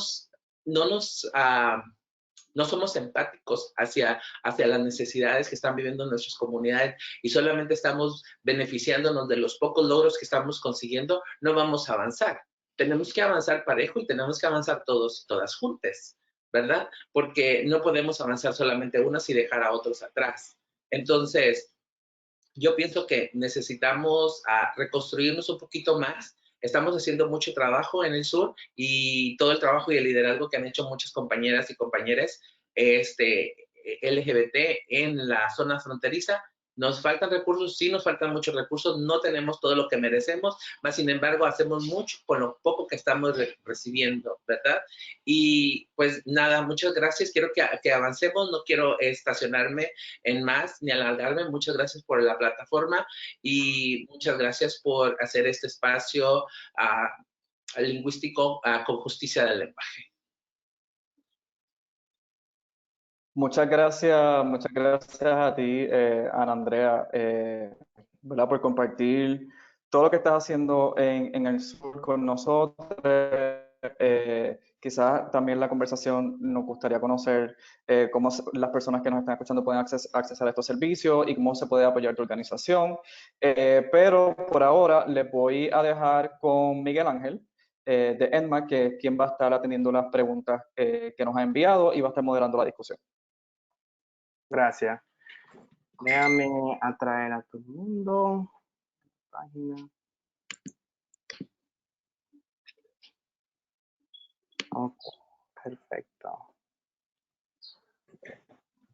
somos empáticos hacia las necesidades que están viviendo nuestras comunidades y solamente estamos beneficiándonos de los pocos logros que estamos consiguiendo, no vamos a avanzar. Tenemos que avanzar parejo y tenemos que avanzar todos y todas juntas, ¿verdad? Porque no podemos avanzar solamente unas y dejar a otros atrás. Entonces, yo pienso que necesitamos reconstruirnos un poquito más. Estamos haciendo mucho trabajo en el sur y todo el trabajo y el liderazgo que han hecho muchas compañeras y compañeros LGBT en la zona fronteriza. Nos faltan recursos, sí nos faltan muchos recursos, no tenemos todo lo que merecemos, mas sin embargo hacemos mucho con lo poco que estamos recibiendo, ¿verdad? Y pues nada, muchas gracias, quiero que avancemos, no quiero estacionarme en más ni alargarme. Muchas gracias por la plataforma y muchas gracias por hacer este espacio lingüístico con justicia del lenguaje. Muchas gracias a ti, Ana Andrea, ¿verdad? Por compartir todo lo que estás haciendo en el sur con nosotros. Quizás también la conversación nos gustaría conocer cómo las personas que nos están escuchando pueden accesar a estos servicios y cómo se puede apoyar tu organización. Pero por ahora les voy a dejar con Miguel Ángel de ENMA, que es quien va a estar atendiendo las preguntas que nos ha enviado y va a estar moderando la discusión. Gracias. Déjame atraer a todo el mundo. Página. Ok, perfecto.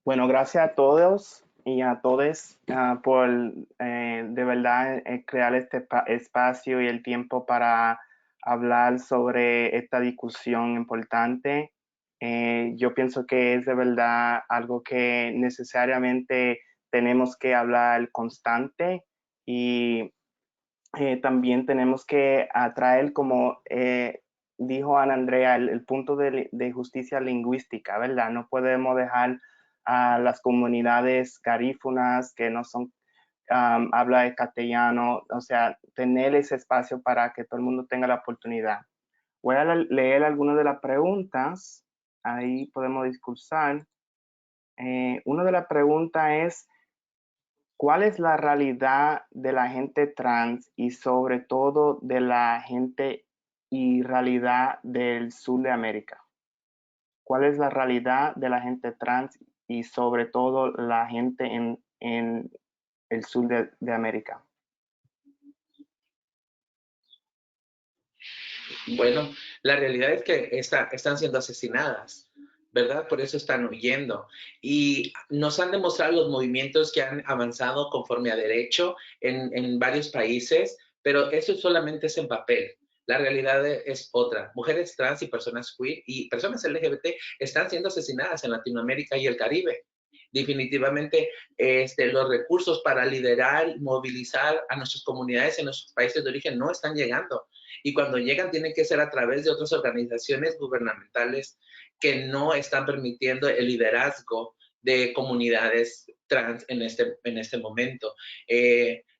Bueno, gracias a todos y a todos por de verdad crear este espacio y el tiempo para hablar sobre esta discusión importante. Yo pienso que es de verdad algo que necesariamente tenemos que hablar constante y también tenemos que atraer, como dijo Ana Andrea, el punto de justicia lingüística, ¿verdad? No podemos dejar a las comunidades garífunas que no son, habla de castellano, o sea, tener ese espacio para que todo el mundo tenga la oportunidad. Voy a leer algunas de las preguntas, ahí podemos discursar. Una de las preguntas es, ¿cuál es la realidad de la gente trans y sobre todo de la gente y realidad del sur de América? ¿Cuál es la realidad de la gente trans y sobre todo la gente en el sur de América? Bueno, la realidad es que están siendo asesinadas, ¿verdad? Por eso están huyendo. Y nos han demostrado los movimientos que han avanzado conforme a derecho en varios países, pero eso solamente es en papel. La realidad es otra. Mujeres trans y personas queer y personas LGBT están siendo asesinadas en Latinoamérica y el Caribe. Definitivamente los recursos para liderar, movilizar a nuestras comunidades en nuestros países de origen no están llegando. Y cuando llegan tienen que ser a través de otras organizaciones gubernamentales que no están permitiendo el liderazgo de comunidades trans en este momento.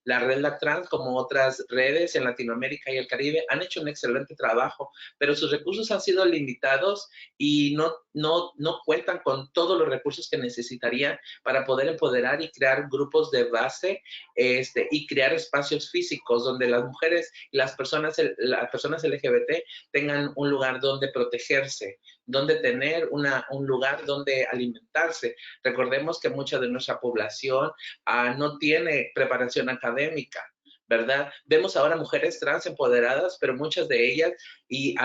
La red La Trans, como otras redes en Latinoamérica y el Caribe, han hecho un excelente trabajo, pero sus recursos han sido limitados y no cuentan con todos los recursos que necesitarían para poder empoderar y crear grupos de base y crear espacios físicos donde las mujeres y las personas LGBT tengan un lugar donde protegerse, donde tener un lugar donde alimentarse. Recordemos que mucha de nuestra población no tiene preparación académica, ¿verdad? Vemos ahora mujeres trans empoderadas, pero muchas de ellas y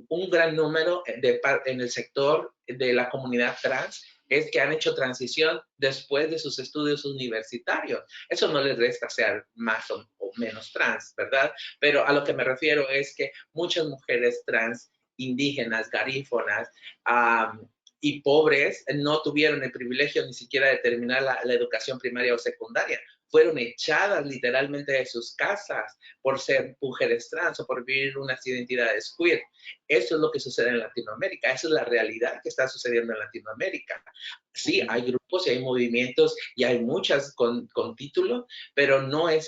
un gran número en el sector de la comunidad trans es que han hecho transición después de sus estudios universitarios. Eso no les resta ser más o menos trans, ¿verdad? Pero a lo que me refiero es que muchas mujeres trans, indígenas, garífonas, y pobres no tuvieron el privilegio ni siquiera de terminar la educación primaria o secundaria. Fueron echadas literalmente de sus casas por ser mujeres trans o por vivir unas identidades queer. Eso es lo que sucede en Latinoamérica. Esa es la realidad que está sucediendo en Latinoamérica. Sí, hay grupos y hay movimientos y hay muchas con título, pero no es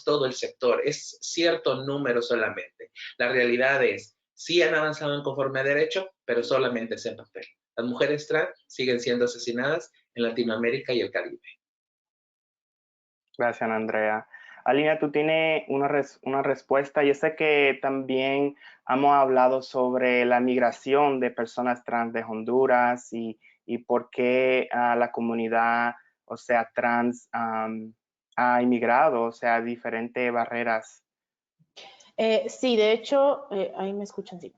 todo el sector, es cierto número solamente. La realidad es Sí han avanzado en conforme a derecho, pero solamente es en papel. Las mujeres trans siguen siendo asesinadas en Latinoamérica y el Caribe. Gracias, Andrea. Alina, tú tienes una respuesta. Yo sé que también hemos hablado sobre la migración de personas trans de Honduras y por qué la comunidad, o sea, trans, ha inmigrado, o sea, diferentes barreras. Sí, de hecho, ahí me escuchan, sí.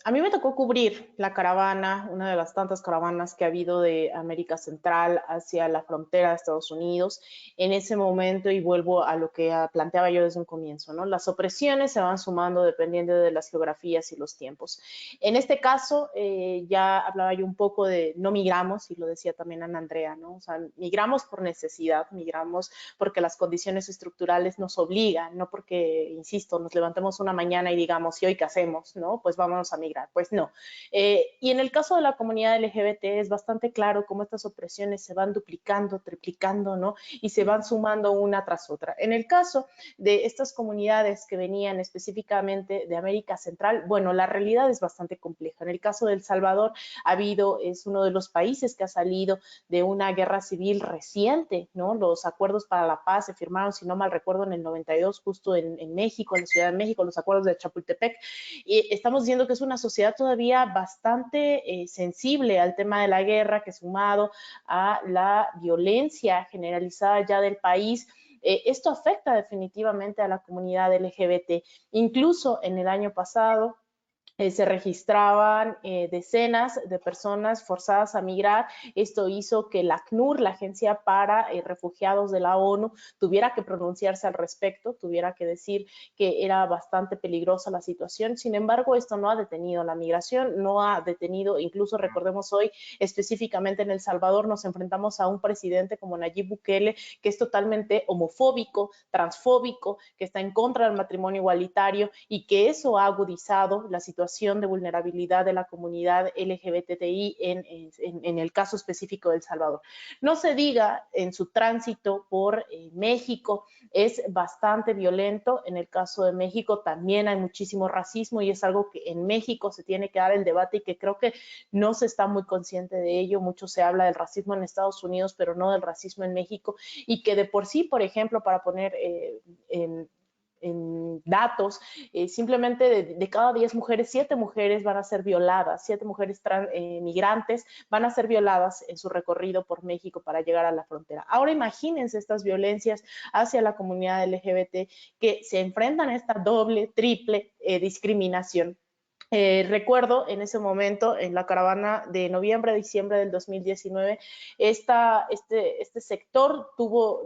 A mí me tocó cubrir la caravana, una de las tantas caravanas que ha habido de América Central hacia la frontera de Estados Unidos en ese momento, y vuelvo a lo que planteaba yo desde un comienzo, ¿no? Las opresiones se van sumando dependiendo de las geografías y los tiempos. En este caso, ya hablaba yo un poco de no migramos, y lo decía también Ana Andrea, ¿no? O sea, migramos por necesidad, migramos porque las condiciones estructurales nos obligan, no porque, insisto, nos levantemos una mañana y digamos, ¿y hoy qué hacemos? ¿No? Pues vámonos a migrar. Pues no. Y en el caso de la comunidad LGBT es bastante claro cómo estas opresiones se van duplicando, triplicando, ¿no? Y se van sumando una tras otra. En el caso de estas comunidades que venían específicamente de América Central, bueno, la realidad es bastante compleja. En el caso de El Salvador, es uno de los países que ha salido de una guerra civil reciente, ¿no? Los acuerdos para la paz se firmaron, si no mal recuerdo, en el 92, justo en México, en la Ciudad de México, los acuerdos de Chapultepec. Y estamos viendo que es una sociedad todavía bastante sensible al tema de la guerra, que sumado a la violencia generalizada ya del país, esto afecta definitivamente a la comunidad LGBT. Incluso en el año pasado, se registraban decenas de personas forzadas a migrar. Esto hizo que la ACNUR, la Agencia para Refugiados de la ONU, tuviera que pronunciarse al respecto, tuviera que decir que era bastante peligrosa la situación. Sin embargo, esto no ha detenido la migración, no ha detenido, incluso recordemos hoy, específicamente en El Salvador, nos enfrentamos a un presidente como Nayib Bukele, que es totalmente homofóbico, transfóbico, que está en contra del matrimonio igualitario, y que eso ha agudizado la situación de vulnerabilidad de la comunidad LGBTI en el caso específico de El Salvador. No se diga en su tránsito por México, es bastante violento. En el caso de México también hay muchísimo racismo, y es algo que en México se tiene que dar el debate, y que creo que no se está muy consciente de ello. Mucho se habla del racismo en Estados Unidos, pero no del racismo en México, y que de por sí, por ejemplo, para poner en datos, simplemente de cada 10 mujeres, 7 mujeres van a ser violadas, 7 mujeres migrantes van a ser violadas en su recorrido por México para llegar a la frontera. Ahora imagínense estas violencias hacia la comunidad LGBT, que se enfrentan a esta doble, triple discriminación. Recuerdo en ese momento, en la caravana de noviembre a diciembre del 2019, este sector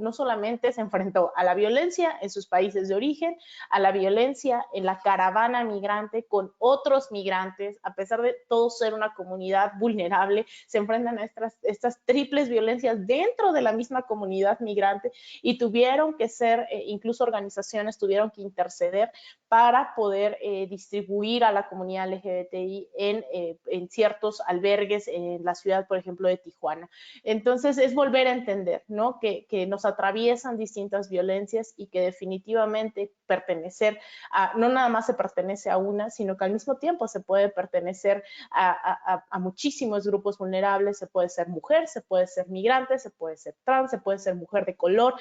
no solamente se enfrentó a la violencia en sus países de origen, a la violencia en la caravana migrante con otros migrantes, a pesar de todos ser una comunidad vulnerable, se enfrentan a estas triples violencias dentro de la misma comunidad migrante, y tuvieron que ser, incluso organizaciones tuvieron que interceder para poder distribuir a la comunidad LGBTI en ciertos albergues en la ciudad, por ejemplo, de Tijuana. Entonces, es volver a entender, ¿no? Que nos atraviesan distintas violencias, y que definitivamente pertenecer no nada más se pertenece a una, sino que al mismo tiempo se puede pertenecer a muchísimos grupos vulnerables. Se puede ser mujer, se puede ser migrante, se puede ser trans, se puede ser mujer de color,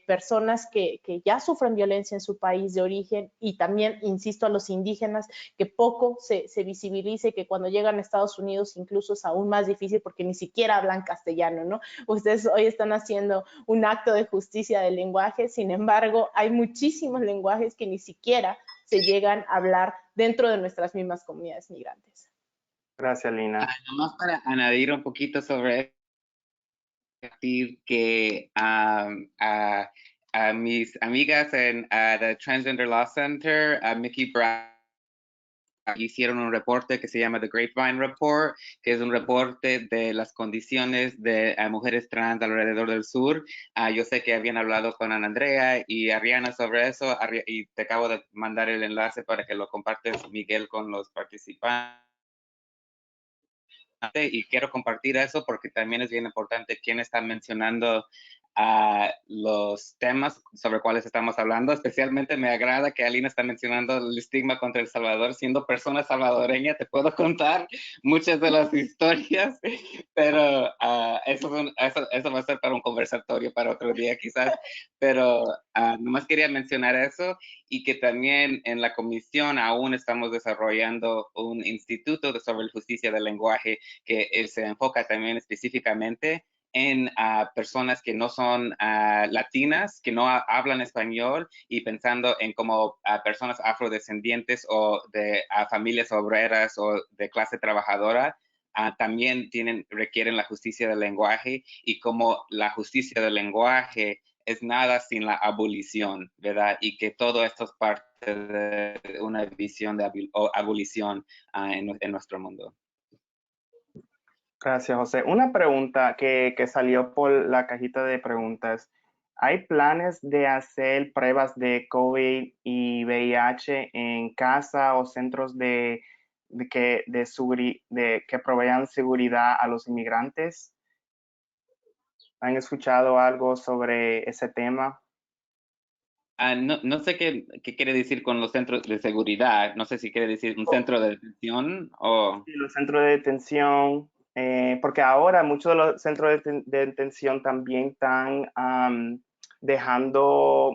personas que ya sufren violencia en su país de origen, y también, insisto, a los indígenas, que poco se visibiliza, y que cuando llegan a Estados Unidos incluso es aún más difícil porque ni siquiera hablan castellano, ¿no? Ustedes hoy están haciendo un acto de justicia del lenguaje, sin embargo, hay muchísimos lenguajes que ni siquiera se llegan a hablar dentro de nuestras mismas comunidades migrantes. Gracias, Lina. Nomás para añadir un poquito sobre decir que a mis amigas en the Transgender Law Center, Mickey Brown, hicieron un reporte que se llama The Grapevine Report, que es un reporte de las condiciones de mujeres trans alrededor del sur. Yo sé que habían hablado con Ana Andrea y Ariana sobre eso, y te acabo de mandar el enlace para que lo compartes, Miguel, con los participantes. Y quiero compartir eso porque también es bien importante quién está mencionando los temas sobre cuáles estamos hablando. Especialmente me agrada que Alina está mencionando el estigma contra El Salvador. Siendo persona salvadoreña, te puedo contar muchas de las historias, pero eso va a ser para un conversatorio para otro día quizás. Pero nomás quería mencionar eso, y que también en la comisión aún estamos desarrollando un instituto sobre justicia del lenguaje que se enfoca también específicamente en personas que no son latinas, que no hablan español, y pensando en como personas afrodescendientes o de familias obreras o de clase trabajadora, también requieren la justicia del lenguaje, y como la justicia del lenguaje es nada sin la abolición, ¿verdad? Y que todo esto es parte de una visión de abolición en nuestro mundo. Gracias, José. Una pregunta que salió por la cajita de preguntas. ¿Hay planes de hacer pruebas de COVID y VIH en casa o centros que provean seguridad a los inmigrantes? ¿Han escuchado algo sobre ese tema? No sé qué quiere decir con los centros de seguridad. No sé si quiere decir un centro de detención o... Sí, los centros de detención, porque ahora muchos de los centros de detención también están dejando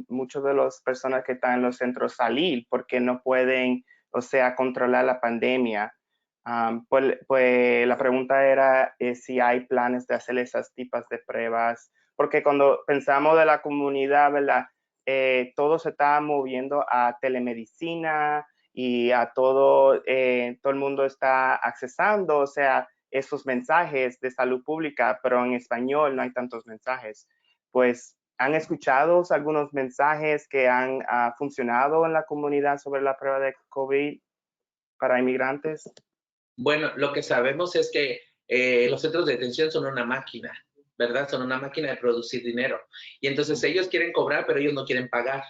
muchas de las personas que están en los centros salir porque no pueden, o sea, controlar la pandemia. Pues la pregunta era si hay planes de hacer esas tipos de pruebas, porque cuando pensamos de la comunidad, ¿verdad? Todo se está moviendo a telemedicina y a todo el mundo está accesando, o sea, esos mensajes de salud pública, pero en español no hay tantos mensajes. Pues, ¿han escuchado algunos mensajes que han funcionado en la comunidad sobre la prueba de COVID para inmigrantes? Bueno, lo que sabemos es que los centros de detención son una máquina, ¿verdad? Son una máquina de producir dinero. Y entonces ellos quieren cobrar, pero ellos no quieren pagar,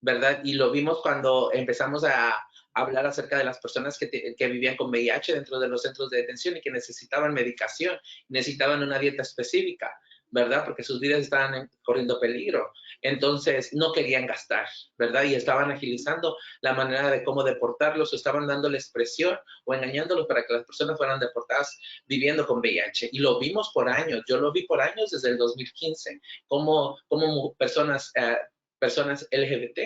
¿verdad? Y lo vimos cuando empezamos a hablar acerca de las personas que vivían con VIH dentro de los centros de detención y que necesitaban medicación, necesitaban una dieta específica, ¿verdad? Porque sus vidas estaban corriendo peligro. Entonces, no querían gastar, ¿verdad? Y estaban agilizando la manera de cómo deportarlos, o estaban dándoles presión o engañándolos para que las personas fueran deportadas viviendo con VIH. Y lo vimos por años. Yo lo vi por años desde el 2015, como personas LGBT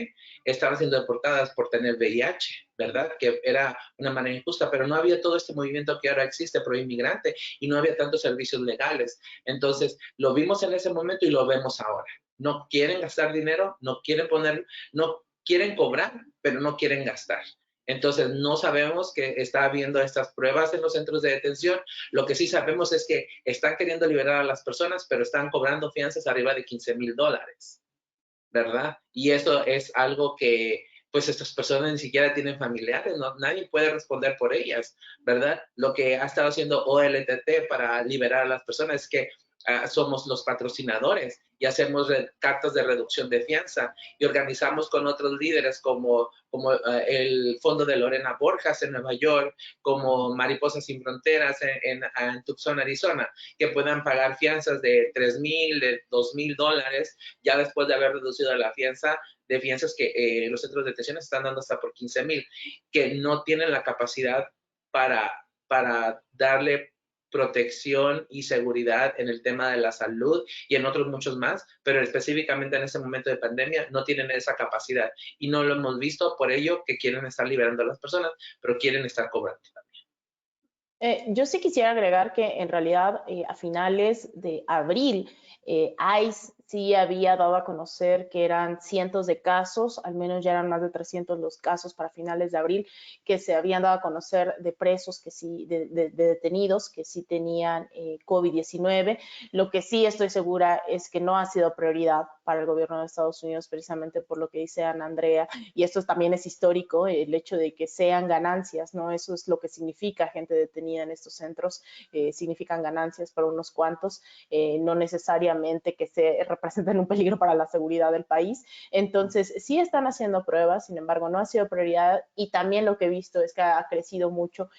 estaban siendo deportadas por tener VIH, ¿verdad? Que era una manera injusta, pero no había todo este movimiento que ahora existe pro inmigrante y no había tantos servicios legales. Entonces, lo vimos en ese momento y lo vemos ahora. No quieren gastar dinero, no quieren cobrar, pero no quieren gastar. Entonces, no sabemos que está habiendo estas pruebas en los centros de detención. Lo que sí sabemos es que están queriendo liberar a las personas, pero están cobrando fianzas arriba de $15,000. ¿Verdad? Y eso es algo que, pues, estas personas ni siquiera tienen familiares, ¿no? Nadie puede responder por ellas, ¿verdad? Lo que ha estado haciendo OLTT para liberar a las personas es que somos los patrocinadores y hacemos cartas de reducción de fianza y organizamos con otros líderes como el Fondo de Lorena Borjas en Nueva York, como Mariposas Sin Fronteras en Tucson, Arizona, que puedan pagar fianzas de $3,000, de $2,000, ya después de haber reducido la fianza, de fianzas que los centros de detención están dando hasta por $15,000, que no tienen la capacidad para darle protección y seguridad en el tema de la salud y en otros muchos más, pero específicamente en ese momento de pandemia no tienen esa capacidad y no lo hemos visto, por ello que quieren estar liberando a las personas, pero quieren estar cobrando también. Yo sí quisiera agregar que en realidad a finales de abril ICE sí había dado a conocer que eran cientos de casos, al menos ya eran más de 300 los casos para finales de abril que se habían dado a conocer de presos que sí, de detenidos que sí tenían COVID-19. Lo que sí estoy segura es que no ha sido prioridad para el gobierno de Estados Unidos, precisamente por lo que dice Ana Andrea, y esto también es histórico, el hecho de que sean ganancias, ¿no? Eso es lo que significa gente detenida en estos centros, significan ganancias para unos cuantos, no necesariamente que se representan un peligro para la seguridad del país. Entonces, sí están haciendo pruebas, sin embargo, no ha sido prioridad, y también lo que he visto es que ha crecido mucho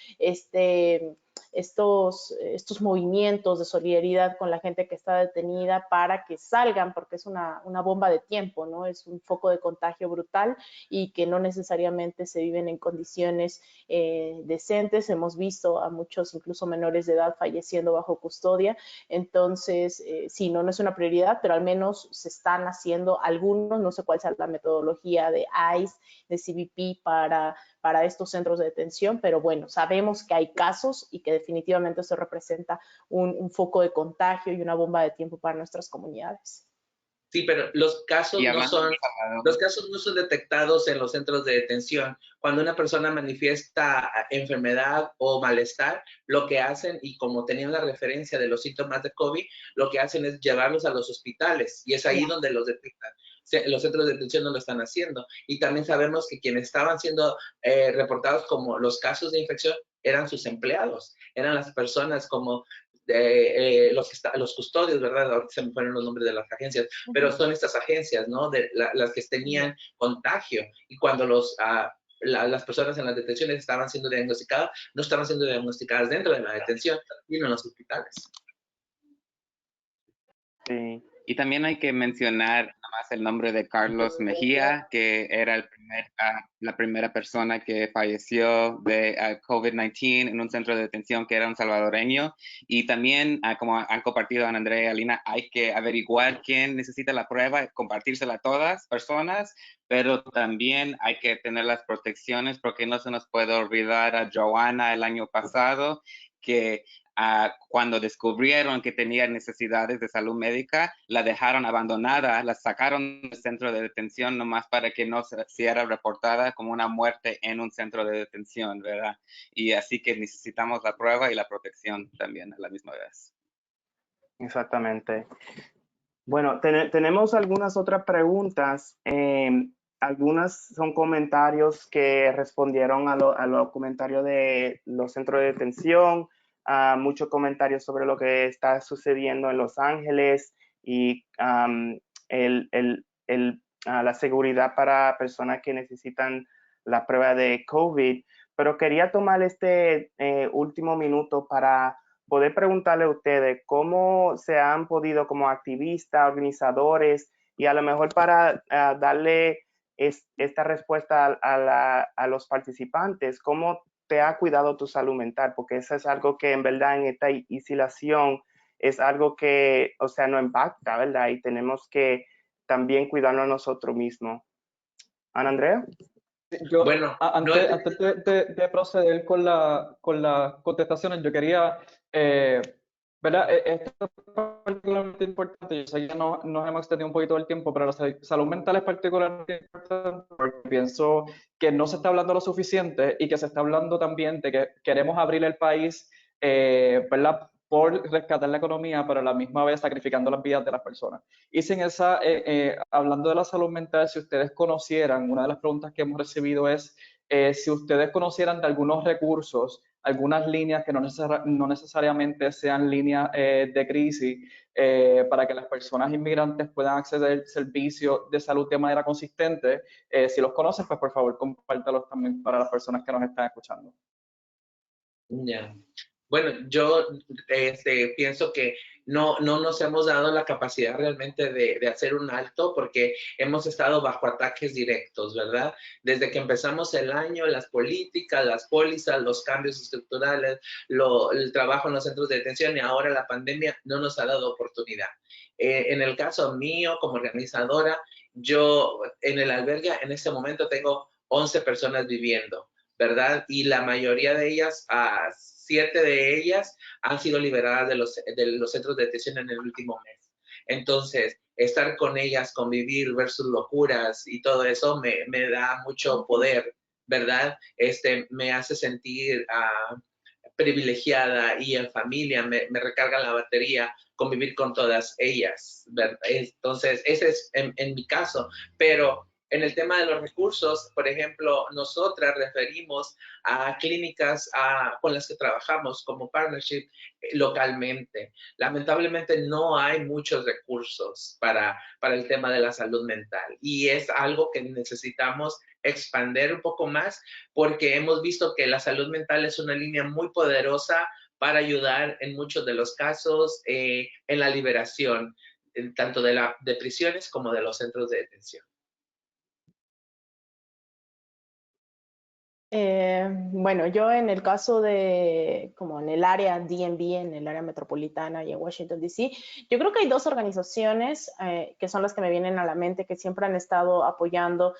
estos movimientos de solidaridad con la gente que está detenida para que salgan, porque es una bomba de tiempo, ¿no? Es un foco de contagio brutal y que no necesariamente se viven en condiciones decentes. Hemos visto a muchos, incluso menores de edad, falleciendo bajo custodia. Entonces, sí, no es una prioridad, pero al menos se están haciendo algunos, no sé cuál sea la metodología de ICE, de CBP para estos centros de detención, pero bueno, sabemos que hay casos y que definitivamente eso representa un foco de contagio y una bomba de tiempo para nuestras comunidades. Sí, pero los casos no son detectados en los centros de detención. Cuando una persona manifiesta enfermedad o malestar, lo que hacen, y como tenían la referencia de los síntomas de COVID, lo que hacen es llevarlos a los hospitales, y es ahí donde los detectan. Los centros de detención no lo están haciendo. Y también sabemos que quienes estaban siendo reportados como los casos de infección eran sus empleados, eran las personas como los custodios, ¿verdad? Ahorita se me fueron los nombres de las agencias, pero son estas agencias, ¿no? Las que tenían contagio. Y cuando las personas en las detenciones estaban siendo diagnosticadas, no estaban siendo diagnosticadas dentro de la detención, sino en los hospitales. Sí. Y también hay que mencionar nomás el nombre de Carlos Mejía, que era la primera persona que falleció de COVID-19 en un centro de detención, que era un salvadoreño. Y también, como han compartido Ana Andrea y Alina, hay que averiguar quién necesita la prueba, compartírsela a todas personas, pero también hay que tener las protecciones, porque no se nos puede olvidar a Joana el año pasado, que cuando descubrieron que tenía necesidades de salud médica, la dejaron abandonada, la sacaron del centro de detención nomás para que no sea reportada como una muerte en un centro de detención, ¿verdad? Y así que necesitamos la prueba y la protección también a la misma vez. Exactamente. Bueno, tenemos algunas otras preguntas. Algunas son comentarios que respondieron a los comentarios de los centros de detención, muchos comentarios sobre lo que está sucediendo en Los Ángeles y la seguridad para personas que necesitan la prueba de COVID. Pero quería tomar este último minuto para poder preguntarle a ustedes cómo se han podido como activistas, organizadores, y a lo mejor para darle esta respuesta a los participantes, cómo te ha cuidado tu salud mental, porque eso es algo que en verdad en esta aislación es algo que, o sea, no impacta, ¿verdad? Y tenemos que también cuidarnos nosotros mismos. Ana Andrea. Bueno, antes de proceder con las contestaciones, yo quería, ¿verdad? Esto es particularmente importante. Yo sé que nos hemos extendido un poquito del tiempo, pero la salud mental es particularmente importante porque pienso que no se está hablando lo suficiente y que se está hablando también de que queremos abrir el país, ¿verdad? Por rescatar la economía, pero a la misma vez sacrificando las vidas de las personas. Y sin esa, hablando de la salud mental, si ustedes conocieran, una de las preguntas que hemos recibido es si ustedes conocieran de algunos recursos, algunas líneas que no necesariamente sean líneas de crisis, para que las personas inmigrantes puedan acceder al servicio de salud de manera consistente. Si los conocen, pues por favor compártalos también para las personas que nos están escuchando. Ya. Bueno, yo pienso que no nos hemos dado la capacidad realmente de hacer un alto porque hemos estado bajo ataques directos, ¿verdad? Desde que empezamos el año, las políticas, las pólizas, los cambios estructurales, el trabajo en los centros de detención y ahora la pandemia no nos ha dado oportunidad. En el caso mío, como organizadora, yo en el albergue en este momento tengo 11 personas viviendo, ¿verdad? Y la mayoría de ellas, 7 de ellas han sido liberadas de los centros de detención en el último mes. Entonces, estar con ellas, convivir, ver sus locuras y todo eso me da mucho poder, ¿verdad? Me hace sentir privilegiada y en familia, me recarga la batería, convivir con todas ellas, ¿verdad? Entonces, ese es en mi caso, pero en el tema de los recursos, por ejemplo, nosotras referimos a clínicas con las que trabajamos como partnership localmente. Lamentablemente no hay muchos recursos para el tema de la salud mental y es algo que necesitamos expandir un poco más porque hemos visto que la salud mental es una línea muy poderosa para ayudar en muchos de los casos en la liberación, tanto de prisiones como de los centros de detención. Bueno, yo en el caso de, como en el área DMV, en el área metropolitana y en Washington, D.C., yo creo que hay dos organizaciones que son las que me vienen a la mente, que siempre han estado apoyando,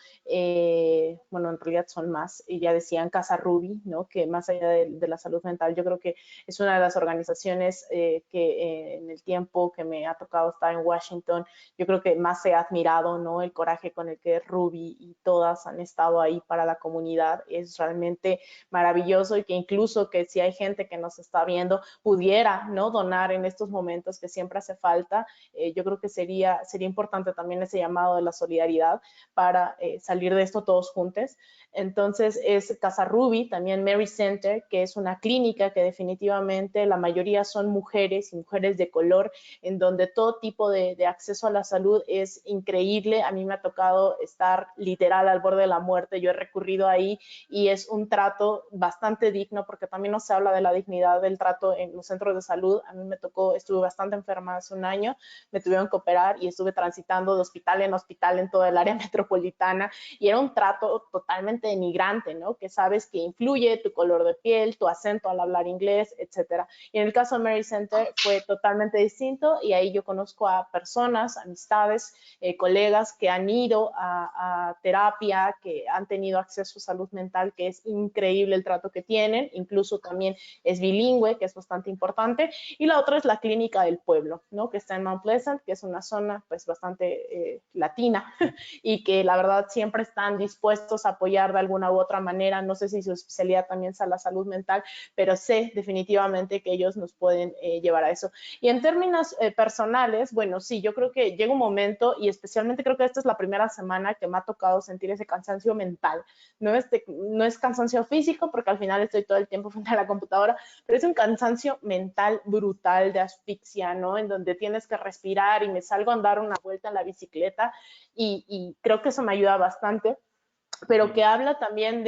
bueno, en realidad son más, y ya decían Casa Ruby, ¿no? Que más allá de la salud mental, yo creo que es una de las organizaciones que en el tiempo que me ha tocado estar en Washington, yo creo que más se ha admirado, ¿no? El coraje con el que Ruby y todas han estado ahí para la comunidad es realmente maravilloso, y que incluso que si hay gente que nos está viendo pudiera, ¿no? Donar en estos momentos que siempre hace falta. Yo creo que sería importante también ese llamado de la solidaridad para salir de esto todos juntos. Entonces es Casa Ruby, también Mary Center, que es una clínica que definitivamente la mayoría son mujeres y mujeres de color, en donde todo tipo de acceso a la salud es increíble. A mí me ha tocado estar literal al borde de la muerte. Yo he recurrido ahí y es un trato bastante digno, porque también no se habla de la dignidad del trato en los centros de salud. A mí me tocó, estuve bastante enferma hace un año, me tuvieron que operar y estuve transitando de hospital en hospital en toda el área metropolitana, y era un trato totalmente denigrante, ¿no? Que sabes que influye tu color de piel, tu acento al hablar inglés, etcétera. Y en el caso de Mary Center fue totalmente distinto, y ahí yo conozco a personas, amistades, colegas que han ido a terapia, que han tenido acceso a salud mental, que es increíble el trato que tienen, incluso también es bilingüe, que es bastante importante. Y la otra es la Clínica del Pueblo, ¿no? Que está en Mount Pleasant, que es una zona pues bastante latina, y que la verdad siempre están dispuestos a apoyar de alguna u otra manera. No sé si su especialidad también es la salud mental, pero sé definitivamente que ellos nos pueden llevar a eso. Y en términos personales, bueno, sí, yo creo que llega un momento, y especialmente creo que esta es la primera semana que me ha tocado sentir ese cansancio mental. No es cansancio físico, porque al final estoy todo el tiempo frente a la computadora, pero es un cansancio mental brutal de asfixia, ¿no? En donde tienes que respirar, y me salgo a andar una vuelta en la bicicleta, y creo que eso me ayuda bastante, pero que habla también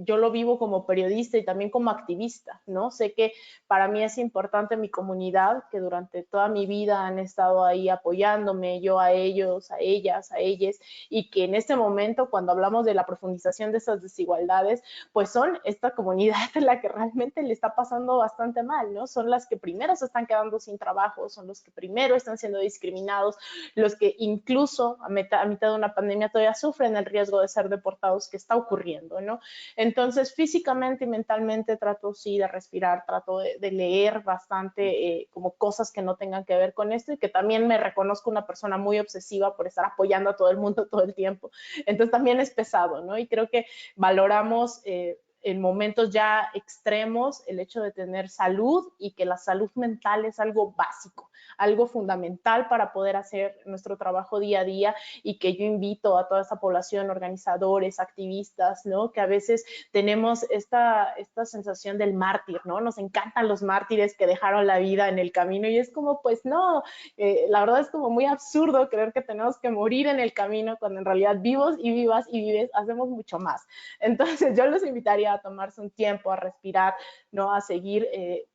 yo lo vivo como periodista y también como activista, ¿no? Sé que para mí es importante mi comunidad, que durante toda mi vida han estado ahí apoyándome, yo a ellos, a ellas, a ellas, y que en este momento, cuando hablamos de la profundización de esas desigualdades, pues son esta comunidad la que realmente le está pasando bastante mal, ¿no? Son las que primero se están quedando sin trabajo, son los que primero están siendo discriminados, los que incluso a mitad de una pandemia todavía sufren el riesgo de ser deportados, que está ocurriendo, ¿no? Entonces, físicamente y mentalmente trato sí de respirar, trato de leer bastante como cosas que no tengan que ver con esto, y que también me reconozco una persona muy obsesiva por estar apoyando a todo el mundo todo el tiempo. Entonces, también es pesado, ¿no? Y creo que valoramos en momentos ya extremos el hecho de tener salud, y que la salud mental es algo básico, algo fundamental para poder hacer nuestro trabajo día a día, y que yo invito a toda esta población, organizadores, activistas, ¿no? Que a veces tenemos esta sensación del mártir, ¿no? Nos encantan los mártires que dejaron la vida en el camino, y es como, pues no, la verdad es como muy absurdo creer que tenemos que morir en el camino, cuando en realidad vivos y vivas y vives hacemos mucho más. Entonces yo los invitaría a tomarse un tiempo, a respirar, ¿no? A seguir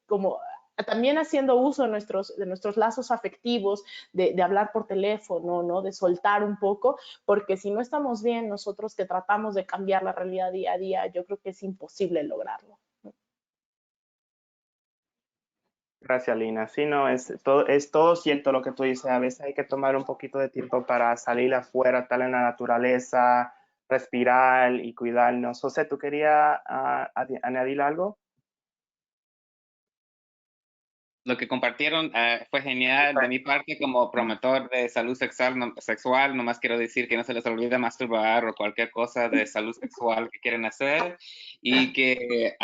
como también haciendo uso de nuestros lazos afectivos, de hablar por teléfono, ¿no? De soltar un poco, porque si no estamos bien nosotros, que tratamos de cambiar la realidad día a día, yo creo que es imposible lograrlo. Gracias, Lina. Sí, no, es todo cierto lo que tú dices. A veces hay que tomar un poquito de tiempo para salir afuera, estar en la naturaleza, respirar y cuidarnos. José, ¿tú querías añadir algo? Lo que compartieron fue genial. De mi parte, como promotor de salud sexual, nomás quiero decir que no se les olvide masturbar o cualquier cosa de salud sexual que quieren hacer, y que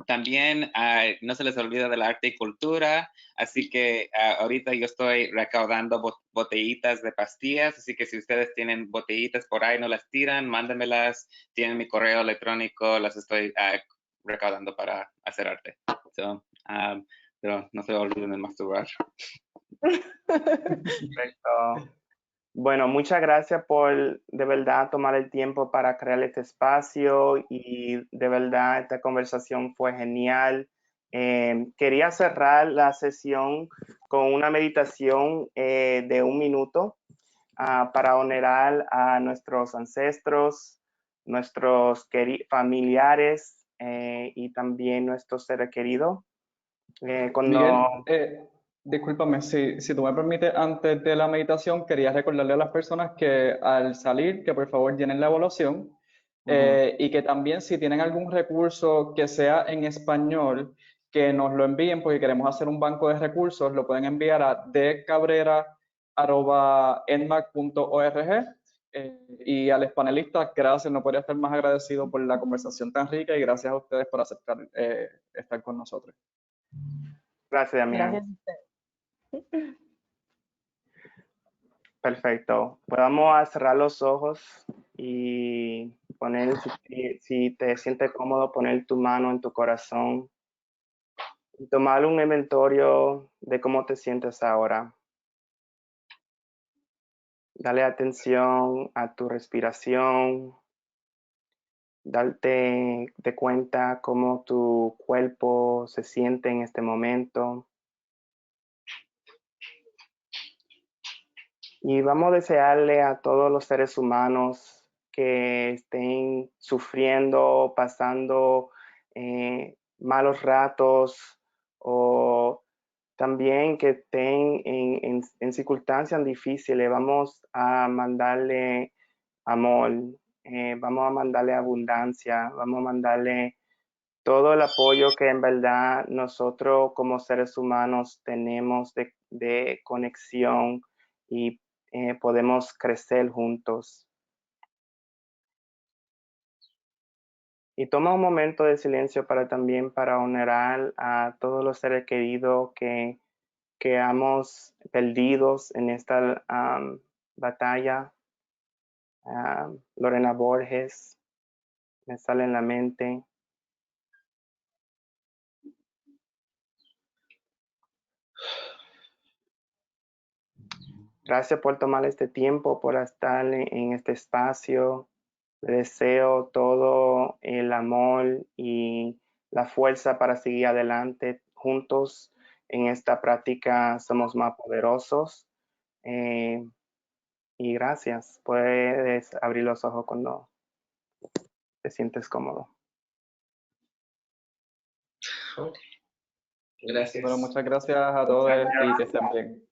también no se les olvide del arte y cultura. Así que ahorita yo estoy recaudando botellitas de pastillas, así que si ustedes tienen botellitas por ahí, no las tiran, mándenmelas, tienen mi correo electrónico, las estoy recaudando para hacer arte. So, pero no se olviden de masturbar. Perfecto. Bueno, muchas gracias por de verdad tomar el tiempo para crear este espacio, y de verdad esta conversación fue genial, Quería cerrar la sesión con una meditación de 1 minuto para honorar a nuestros ancestros, nuestros familiares y también nuestros seres queridos. Miguel, discúlpame, si tú me permites, antes de la meditación, quería recordarle a las personas que al salir, que por favor llenen la evaluación y que también si tienen algún recurso que sea en español, que nos lo envíen porque queremos hacer un banco de recursos, lo pueden enviar a dcabrera@enmac.org. Y a los panelistas, gracias, no podría estar más agradecido por la conversación tan rica y gracias a ustedes por aceptar estar con nosotros. Gracias, Damián. Gracias a usted. Perfecto. Podemos a cerrar los ojos y poner, si te sientes cómodo, poner tu mano en tu corazón y tomar un inventario de cómo te sientes ahora. Dale atención a tu respiración. Darte de cuenta cómo tu cuerpo se siente en este momento. Y vamos a desearle a todos los seres humanos que estén sufriendo, pasando malos ratos o también que estén en circunstancias difíciles. Vamos a mandarle amor, vamos a mandarle abundancia, vamos a mandarle todo el apoyo que en verdad nosotros como seres humanos tenemos de conexión y podemos crecer juntos. Y toma un momento de silencio para honorar a todos los seres queridos que hemos perdido en esta batalla. Lorena Borges, me sale en la mente. Gracias por tomar este tiempo, por estar en este espacio. Le deseo todo el amor y la fuerza para seguir adelante juntos en esta práctica. Somos más poderosos. Y gracias. Puedes abrir los ojos cuando te sientes cómodo. Gracias. Bueno, muchas gracias a todos y que estén bien.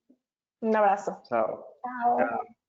Un abrazo. Chao. Chao. Chao.